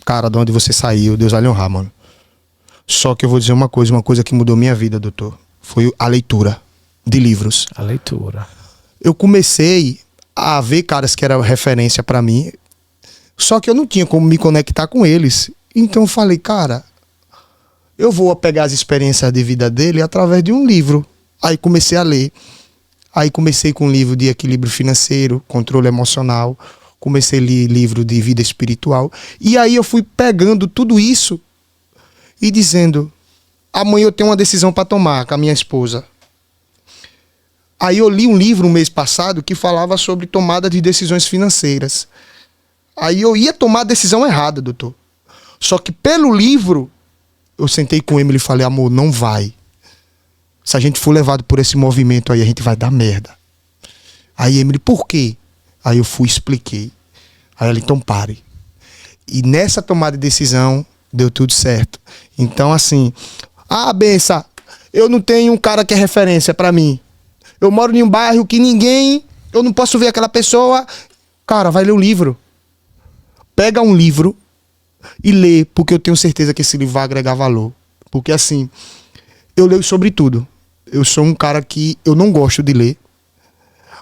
cara, de onde você saiu, Deus vai lhe honrar, mano. Só que eu vou dizer uma coisa que mudou minha vida, doutor. Foi a leitura de livros. A leitura. Eu comecei a ver caras que eram referência para mim, só que eu não tinha como me conectar com eles. Então eu falei, cara, eu vou pegar as experiências de vida dele através de um livro. Aí comecei a ler. Aí comecei com um livro de equilíbrio financeiro, controle emocional. Comecei a ler livro de vida espiritual. E aí eu fui pegando tudo isso e dizendo, amanhã eu tenho uma decisão para tomar com a minha esposa. Aí eu li um livro no mês passado que falava sobre tomada de decisões financeiras. Aí eu ia tomar a decisão errada, doutor. Só que pelo livro, eu sentei com Emily e falei, amor, não vai. Se a gente for levado por esse movimento aí, a gente vai dar merda. Aí Emily, por quê? Aí eu fui e expliquei. Aí ela, então pare. E nessa tomada de decisão, deu tudo certo. Então assim, benção, eu não tenho um cara que é referência pra mim. Eu moro em um bairro que eu não posso ver aquela pessoa. Cara, vai ler um livro. Pega um livro e lê, porque eu tenho certeza que esse livro vai agregar valor. Porque assim, eu leio sobre tudo. Eu sou um cara que eu não gosto de ler,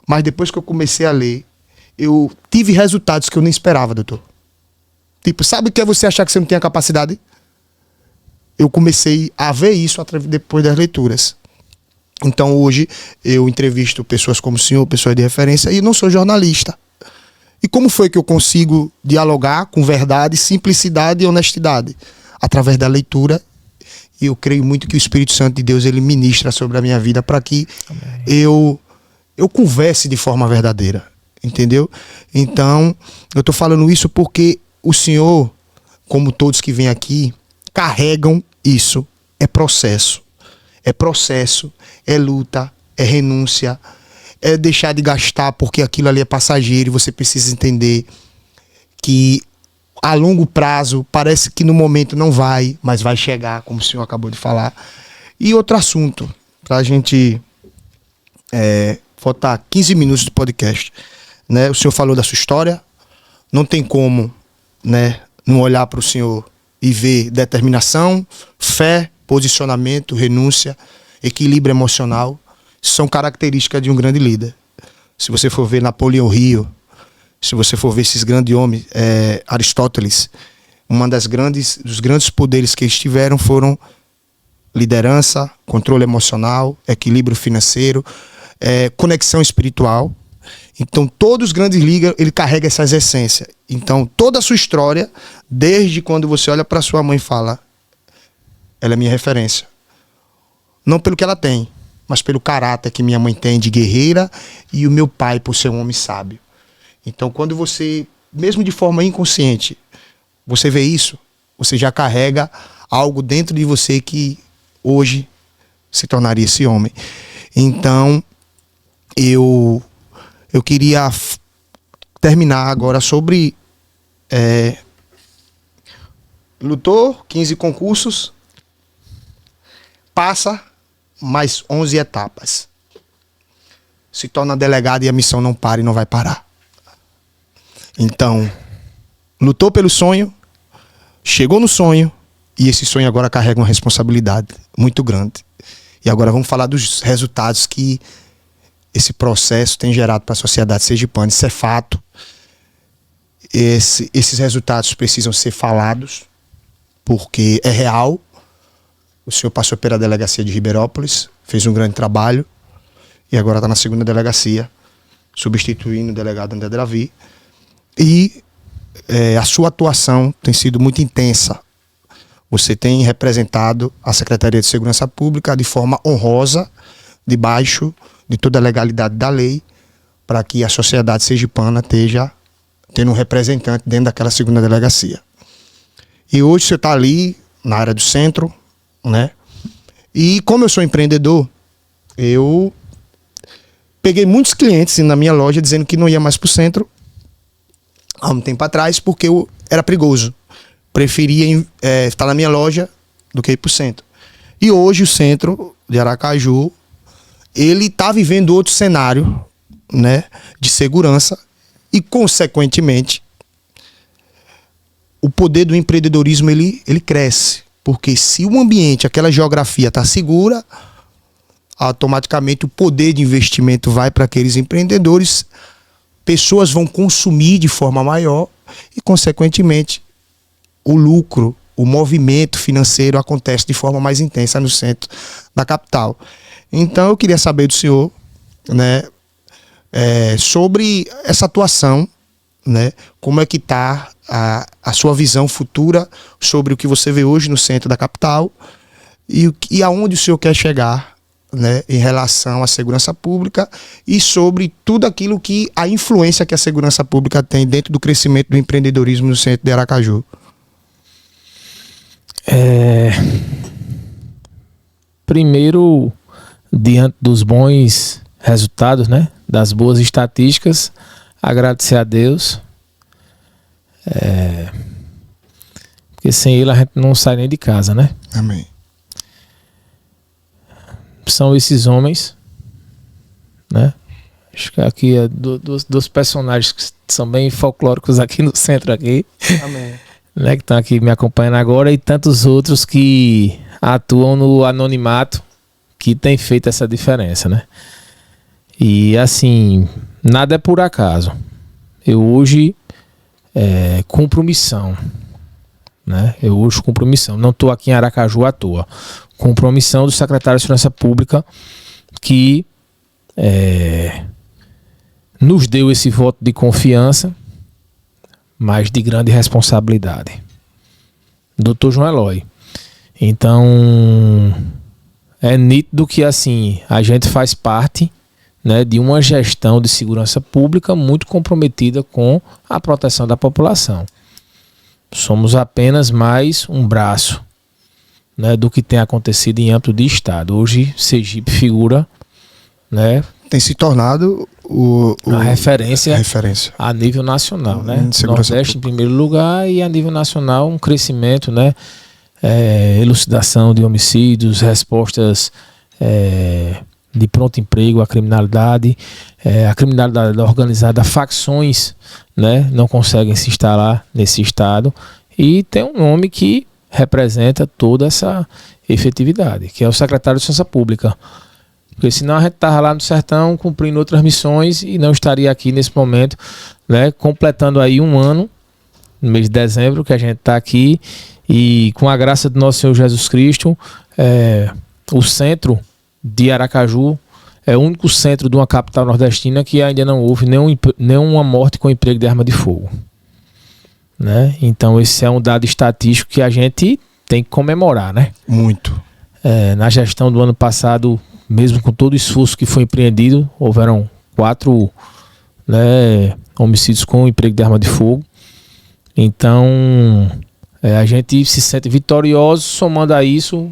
mas depois que eu comecei a ler, eu tive resultados que eu nem esperava, doutor. Tipo, sabe o que é você achar que você não tem a capacidade? Eu comecei a ver isso depois das leituras. Então hoje eu entrevisto pessoas como o senhor, pessoas de referência, e não sou jornalista. E como foi que eu consigo dialogar com verdade, simplicidade e honestidade? Através da leitura. E eu creio muito que o Espírito Santo de Deus ele ministra sobre a minha vida para que eu converse de forma verdadeira. Entendeu? Então, eu estou falando isso porque o senhor, como todos que vêm aqui, carregam isso. É processo. É processo, é luta, é renúncia, é deixar de gastar porque aquilo ali é passageiro e você precisa entender que a longo prazo parece que no momento não vai, mas vai chegar, como o senhor acabou de falar. E outro assunto, para a gente faltar 15 minutos do podcast, né? O senhor falou da sua história, não tem como, né, não olhar para o senhor e ver determinação, fé, posicionamento, renúncia, equilíbrio emocional, são características de um grande líder. Se você for ver Napoleão Hill, se você for ver esses grandes homens, Aristóteles, dos grandes poderes que eles tiveram foram liderança, controle emocional, equilíbrio financeiro, conexão espiritual. Então todos os grandes líderes, ele carrega essas essências. Então toda a sua história, desde quando você olha para sua mãe e fala, ela é minha referência. Não pelo que ela tem, mas pelo caráter que minha mãe tem de guerreira e o meu pai por ser um homem sábio. Então, quando você, mesmo de forma inconsciente, você vê isso, você já carrega algo dentro de você que hoje se tornaria esse homem. Então, eu queria terminar agora sobre... lutou 15 concursos, passa mais 11 etapas. Se torna delegado e a missão não para e não vai parar. Então, lutou pelo sonho, chegou no sonho, e esse sonho agora carrega uma responsabilidade muito grande. E agora vamos falar dos resultados que esse processo tem gerado para a sociedade sergipana. Isso é fato. Esses resultados precisam ser falados, porque é real. O senhor passou pela delegacia de Ribeirópolis, fez um grande trabalho, e agora está na segunda delegacia, substituindo o delegado André Davi. E a sua atuação tem sido muito intensa. Você tem representado a Secretaria de Segurança Pública de forma honrosa, debaixo de toda a legalidade da lei, para que a sociedade sergipana esteja tendo um representante dentro daquela segunda delegacia. E hoje você está ali na área do centro, né? E como eu sou empreendedor, eu peguei muitos clientes na minha loja dizendo que não ia mais para o centro há um tempo atrás, porque era perigoso. Preferia estar na minha loja do que ir para o centro. E hoje o centro de Aracaju, ele está vivendo outro cenário, né, de segurança e, consequentemente, o poder do empreendedorismo ele cresce. Porque se o ambiente, aquela geografia está segura, automaticamente o poder de investimento vai para aqueles empreendedores, pessoas vão consumir de forma maior e, consequentemente, o lucro, o movimento financeiro acontece de forma mais intensa no centro da capital. Então eu queria saber do senhor, né, sobre essa atuação, né, como é que está a sua visão futura sobre o que você vê hoje no centro da capital e aonde o senhor quer chegar, né, em relação à segurança pública e sobre tudo aquilo que a influência que a segurança pública tem dentro do crescimento do empreendedorismo no centro de Aracaju. Primeiro, diante dos bons resultados, né, das boas estatísticas, agradecer a Deus, porque sem ele a gente não sai nem de casa, né? Amém. São esses homens, né? Acho que aqui é dos personagens que são bem folclóricos aqui no centro aqui. Amém. Né, que estão aqui me acompanhando agora, e tantos outros que atuam no anonimato, que tem feito essa diferença, né? E assim, nada é por acaso. Eu hoje cumpro missão, né? Eu hoje cumpro missão. Não estou aqui em Aracaju à toa. Cumpro a missão do secretário de Segurança Pública, que nos deu esse voto de confiança, mas de grande responsabilidade. Dr. João Eloy. Então, é nítido que assim, a gente faz parte, né, de uma gestão de segurança pública muito comprometida com a proteção da população. Somos apenas mais um braço, né, do que tem acontecido em âmbito de Estado. Hoje, Sergipe figura, né, tem se tornado a referência a nível nacional, né? Nordeste em primeiro lugar, e a nível nacional um crescimento, né? Elucidação de homicídios, respostas de pronto emprego à criminalidade, a criminalidade organizada, facções, né, não conseguem se instalar nesse estado, e tem um nome que representa toda essa efetividade, que é o secretário de Segurança Pública. Porque senão a gente estava lá no sertão cumprindo outras missões e não estaria aqui nesse momento, né, completando aí um ano, no mês de dezembro, que a gente está aqui, e com a graça do nosso Senhor Jesus Cristo, o centro de Aracaju é o único centro de uma capital nordestina que ainda não houve nenhuma morte com emprego de arma de fogo, né? Então esse é um dado estatístico que a gente tem que comemorar, né? Muito. Na gestão do ano passado, mesmo com todo o esforço que foi empreendido, houveram 4, né, homicídios com emprego de arma de fogo. Então, a gente se sente vitorioso, somando a isso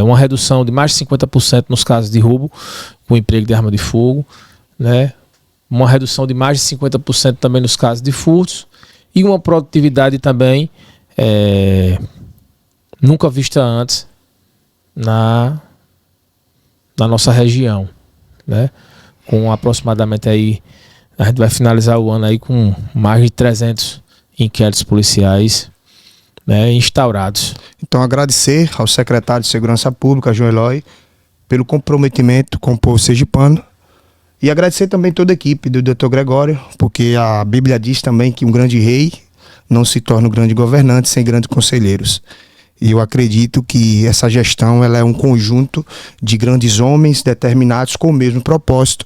uma redução de mais de 50% nos casos de roubo com emprego de arma de fogo, né? Uma redução de mais de 50% também nos casos de furtos e uma produtividade também nunca vista antes na nossa região, né? Com aproximadamente aí, a gente vai finalizar o ano aí com mais de 300 inquéritos policiais, né, instaurados. Então, agradecer ao secretário de Segurança Pública, João Eloy, pelo comprometimento com o povo sergipano, e agradecer também toda a equipe do Dr. Gregório, porque a Bíblia diz também que um grande rei não se torna um grande governante sem grandes conselheiros. E eu acredito que essa gestão ela é um conjunto de grandes homens determinados com o mesmo propósito,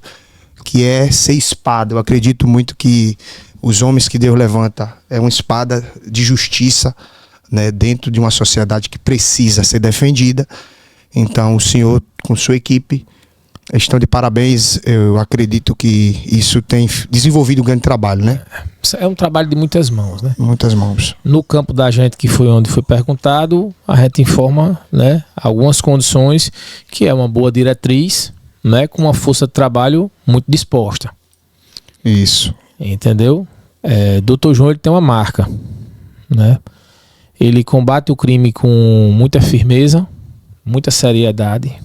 que é ser espada. Eu acredito muito que os homens que Deus levanta é uma espada de justiça, né, dentro de uma sociedade que precisa ser defendida. Então, o senhor, com sua equipe, estão de parabéns. Eu acredito que isso tem desenvolvido um grande trabalho, né? É um trabalho de muitas mãos, né? Muitas mãos. No campo da gente, que foi onde foi perguntado, a gente informa, né, algumas condições, que é uma boa diretriz, né, com uma força de trabalho muito disposta. Isso. Entendeu? Dr. João, ele tem uma marca, né? Ele combate o crime com muita firmeza, muita seriedade.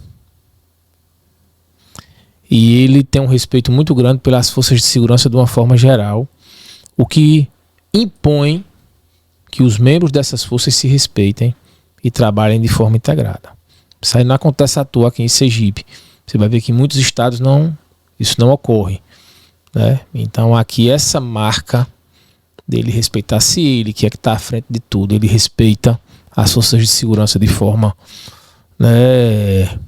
E ele tem um respeito muito grande pelas forças de segurança de uma forma geral, o que impõe que os membros dessas forças se respeitem e trabalhem de forma integrada. Isso aí não acontece à toa aqui em Sergipe. Você vai ver que em muitos estados isso não ocorre, né? Então aqui essa marca dele respeitar-se, ele que é que está à frente de tudo, ele respeita as forças de segurança de forma, né,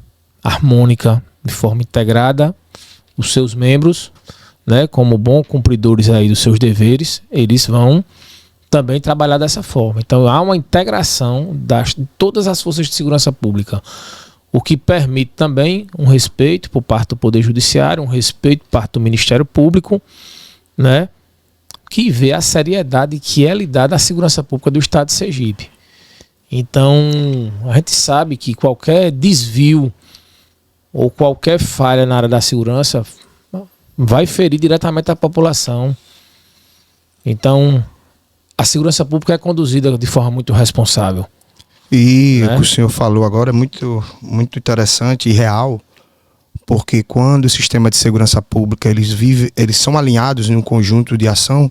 harmônica, de forma integrada. Os seus membros, né, como bons cumpridores aí dos seus deveres, eles vão também trabalhar dessa forma. Então há uma integração de todas as forças de segurança pública, o que permite também um respeito por parte do Poder Judiciário, um respeito por parte do Ministério Público, né, que vê a seriedade que é lidada à segurança pública do Estado de Sergipe. Então, a gente sabe que qualquer desvio ou qualquer falha na área da segurança vai ferir diretamente a população. Então, a segurança pública é conduzida de forma muito responsável. E né? O que o senhor falou agora é muito, muito interessante e real, porque quando o sistema de segurança pública eles são alinhados em um conjunto de ação,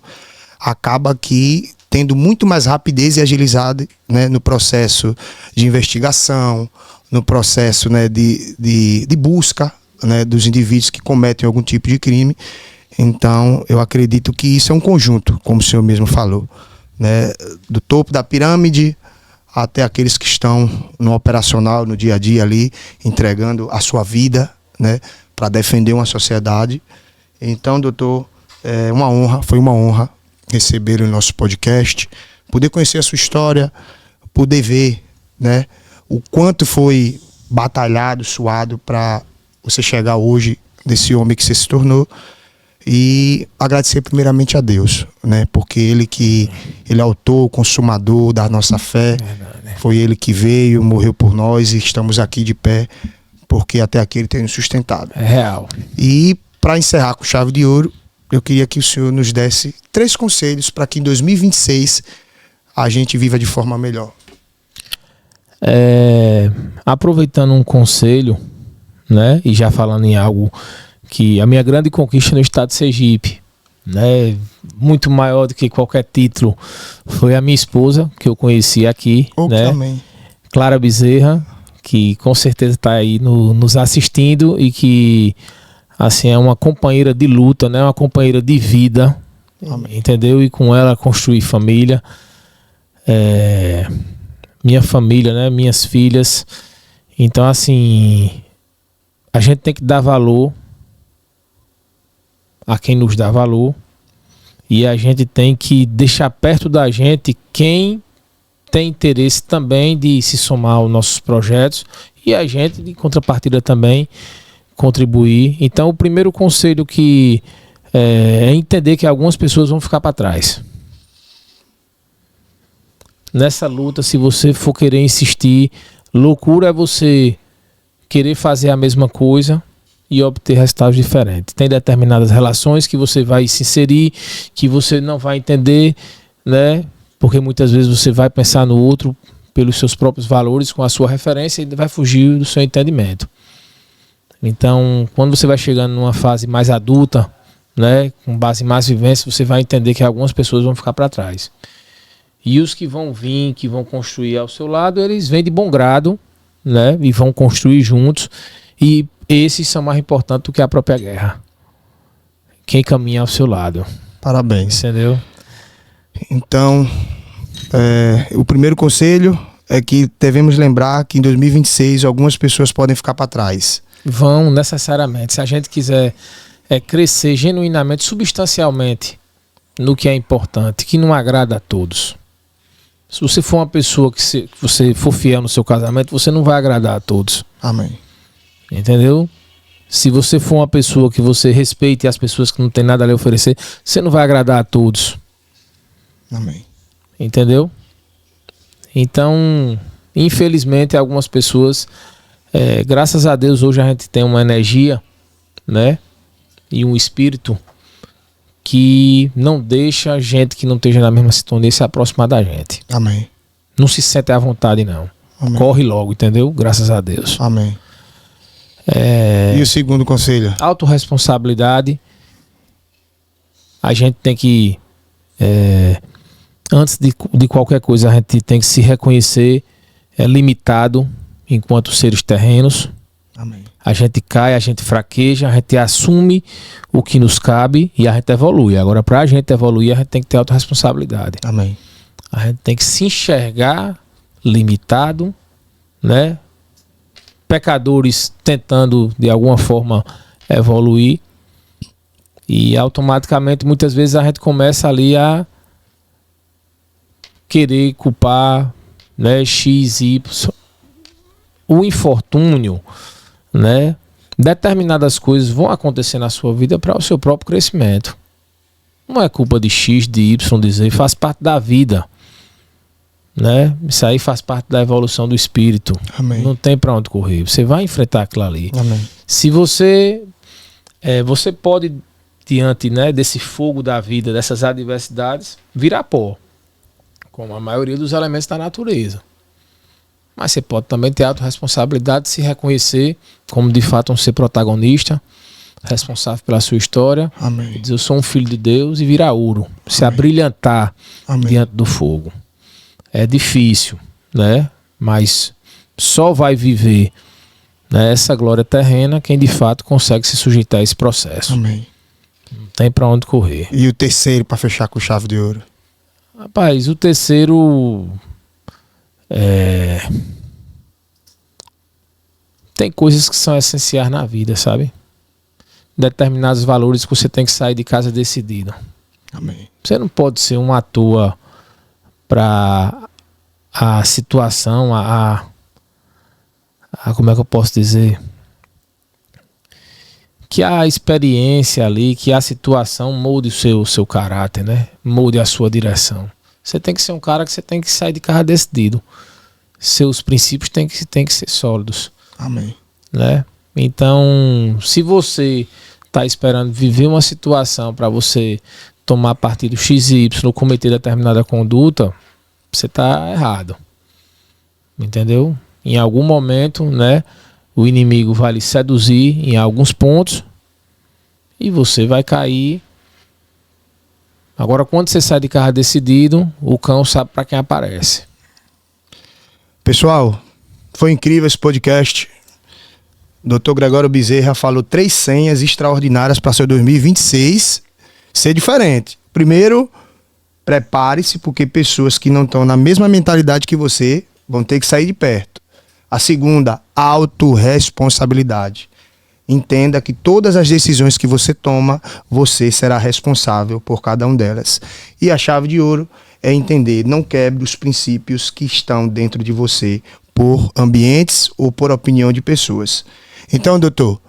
acaba que tendo muito mais rapidez e agilidade, né, no processo de investigação, no processo, né, de busca, né, dos indivíduos que cometem algum tipo de crime. Então, eu acredito que isso é um conjunto, como o senhor mesmo falou, né, do topo da pirâmide até aqueles que estão no operacional, no dia a dia ali, entregando a sua vida, né, para defender uma sociedade. Então, doutor, foi uma honra recebê-lo no nosso podcast, poder conhecer a sua história, poder ver, né, o quanto foi batalhado, suado para você chegar hoje desse homem que você se tornou, e agradecer primeiramente a Deus, né, porque ele é autor, consumador da nossa fé, foi ele que veio, morreu por nós e estamos aqui de pé, porque até aqui ele tem nos sustentado. É real. E para encerrar com chave de ouro, eu queria que o senhor nos desse 3 conselhos para que em 2026 a gente viva de forma melhor. Aproveitando um conselho, né, e já falando em algo que a minha grande conquista no estado de Sergipe, né, muito maior do que qualquer título, foi a minha esposa, que eu conheci aqui, né, Amém. Clara Bezerra, que com certeza está aí nos assistindo e que, assim, é uma companheira de luta, né, uma companheira de vida, Amém. Entendeu? E com ela construir família, minha família, né, minhas filhas. Então, assim, a gente tem que dar valor a quem nos dá valor, e a gente tem que deixar perto da gente quem tem interesse também de se somar aos nossos projetos, e a gente, de contrapartida também, contribuir. Então, o primeiro conselho que é entender que algumas pessoas vão ficar para trás. Nessa luta, se você for querer insistir, loucura é você querer fazer a mesma coisa e obter resultados diferentes. Tem determinadas relações que você vai se inserir, que você não vai entender, né? Porque muitas vezes você vai pensar no outro pelos seus próprios valores, com a sua referência, e vai fugir do seu entendimento. Então, quando você vai chegando numa fase mais adulta, né, com base em mais vivência, você vai entender que algumas pessoas vão ficar para trás. E os que vão vir, que vão construir ao seu lado, eles vêm de bom grado, né, e vão construir juntos. E esses são mais importantes do que a própria guerra. Quem caminha ao seu lado. Parabéns. Entendeu? Então, o primeiro conselho é que devemos lembrar que em 2026 algumas pessoas podem ficar para trás. Vão necessariamente. Se a gente quiser crescer genuinamente, substancialmente no que é importante, que não agrada a todos. Se você for uma pessoa que você for fiel no seu casamento, você não vai agradar a todos. Amém. Entendeu? Se você for uma pessoa que você respeite as pessoas que não tem nada a lhe oferecer, você não vai agradar a todos. Amém. Entendeu? Então, infelizmente, algumas pessoas, graças a Deus, hoje a gente tem uma energia, né? E um espírito que não deixa gente que não esteja na mesma sintonia se aproximar da gente. Amém. Não se sente à vontade, não. Amém. Corre logo, entendeu? Graças a Deus. Amém. E o segundo conselho? Autorresponsabilidade. A gente tem que, antes de qualquer coisa, a gente tem que se reconhecer limitado enquanto seres terrenos. Amém. A gente cai, a gente fraqueja, a gente assume o que nos cabe e a gente evolui. Agora, para a gente evoluir, a gente tem que ter autorresponsabilidade. Amém. A gente tem que se enxergar limitado, né? Pecadores tentando, de alguma forma, evoluir. E automaticamente, muitas vezes, a gente começa ali a querer culpar, né, X, Y. O infortúnio, né? Determinadas coisas vão acontecer na sua vida para o seu próprio crescimento. Não é culpa de X, de Y, de Z, faz parte da vida, né? Isso aí faz parte da evolução do espírito. Amém. Não tem para onde correr. Você vai enfrentar aquilo ali. Amém. Se você pode, diante, né, desse fogo da vida, dessas adversidades, virar pó, como a maioria dos elementos da natureza. Mas você pode também ter autorresponsabilidade, se reconhecer como de fato um ser protagonista, responsável pela sua história. Amém. Dizer, eu sou um filho de Deus, e virar ouro. Se abrilhantar diante do fogo. É difícil, né? Mas só vai viver, né, essa glória terrena quem de fato consegue se sujeitar a esse processo. Amém. Não tem para onde correr. E o terceiro, para fechar com chave de ouro? Rapaz, o terceiro... Tem coisas que são essenciais na vida, sabe? Determinados valores que você tem que sair de casa decidido. Amém. Você não pode ser um ator para a situação, como é que eu posso dizer? Que a experiência ali, que a situação molde o seu caráter, né? Molde a sua direção. Você tem que ser um cara que você tem que sair de casa decidido. Seus princípios têm que ser sólidos. Amém. Né? Então, se você está esperando viver uma situação para você tomar partido XY ou cometer determinada conduta, você está errado. Entendeu? Em algum momento, né, o inimigo vai lhe seduzir em alguns pontos e você vai cair. Agora, quando você sai de casa decidido, o cão sabe para quem aparece. Pessoal, foi incrível esse podcast. Dr. Gregório Bezerra falou 3 senhas extraordinárias para seu 2026 ser diferente. Primeiro, prepare-se, porque pessoas que não estão na mesma mentalidade que você vão ter que sair de perto. A segunda, autorresponsabilidade. Entenda que todas as decisões que você toma, você será responsável por cada uma delas. E a chave de ouro é entender, não quebre os princípios que estão dentro de você por ambientes ou por opinião de pessoas. Então, doutor,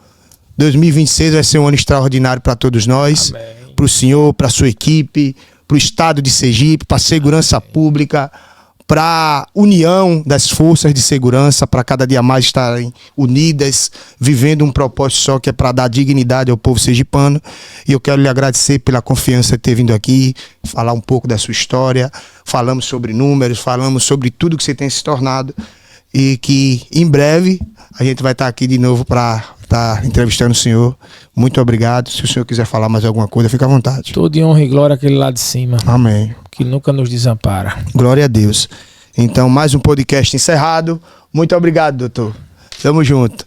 2026 vai ser um ano extraordinário para todos nós, para o senhor, para a sua equipe, para o estado de Sergipe, para a segurança pública, para a união das forças de segurança, para cada dia mais estarem unidas, vivendo um propósito só, que é para dar dignidade ao povo sergipano. E eu quero lhe agradecer pela confiança de ter vindo aqui, falar um pouco da sua história. Falamos sobre números, falamos sobre tudo que você tem se tornado, e que em breve a gente vai estar aqui de novo para estar entrevistando o senhor. Muito obrigado. Se o senhor quiser falar mais alguma coisa, fica à vontade. Tudo em honra e glória aquele lá de cima. Amém. Que nunca nos desampara. Glória a Deus. Então, mais um podcast encerrado. Muito obrigado, doutor. Tamo junto.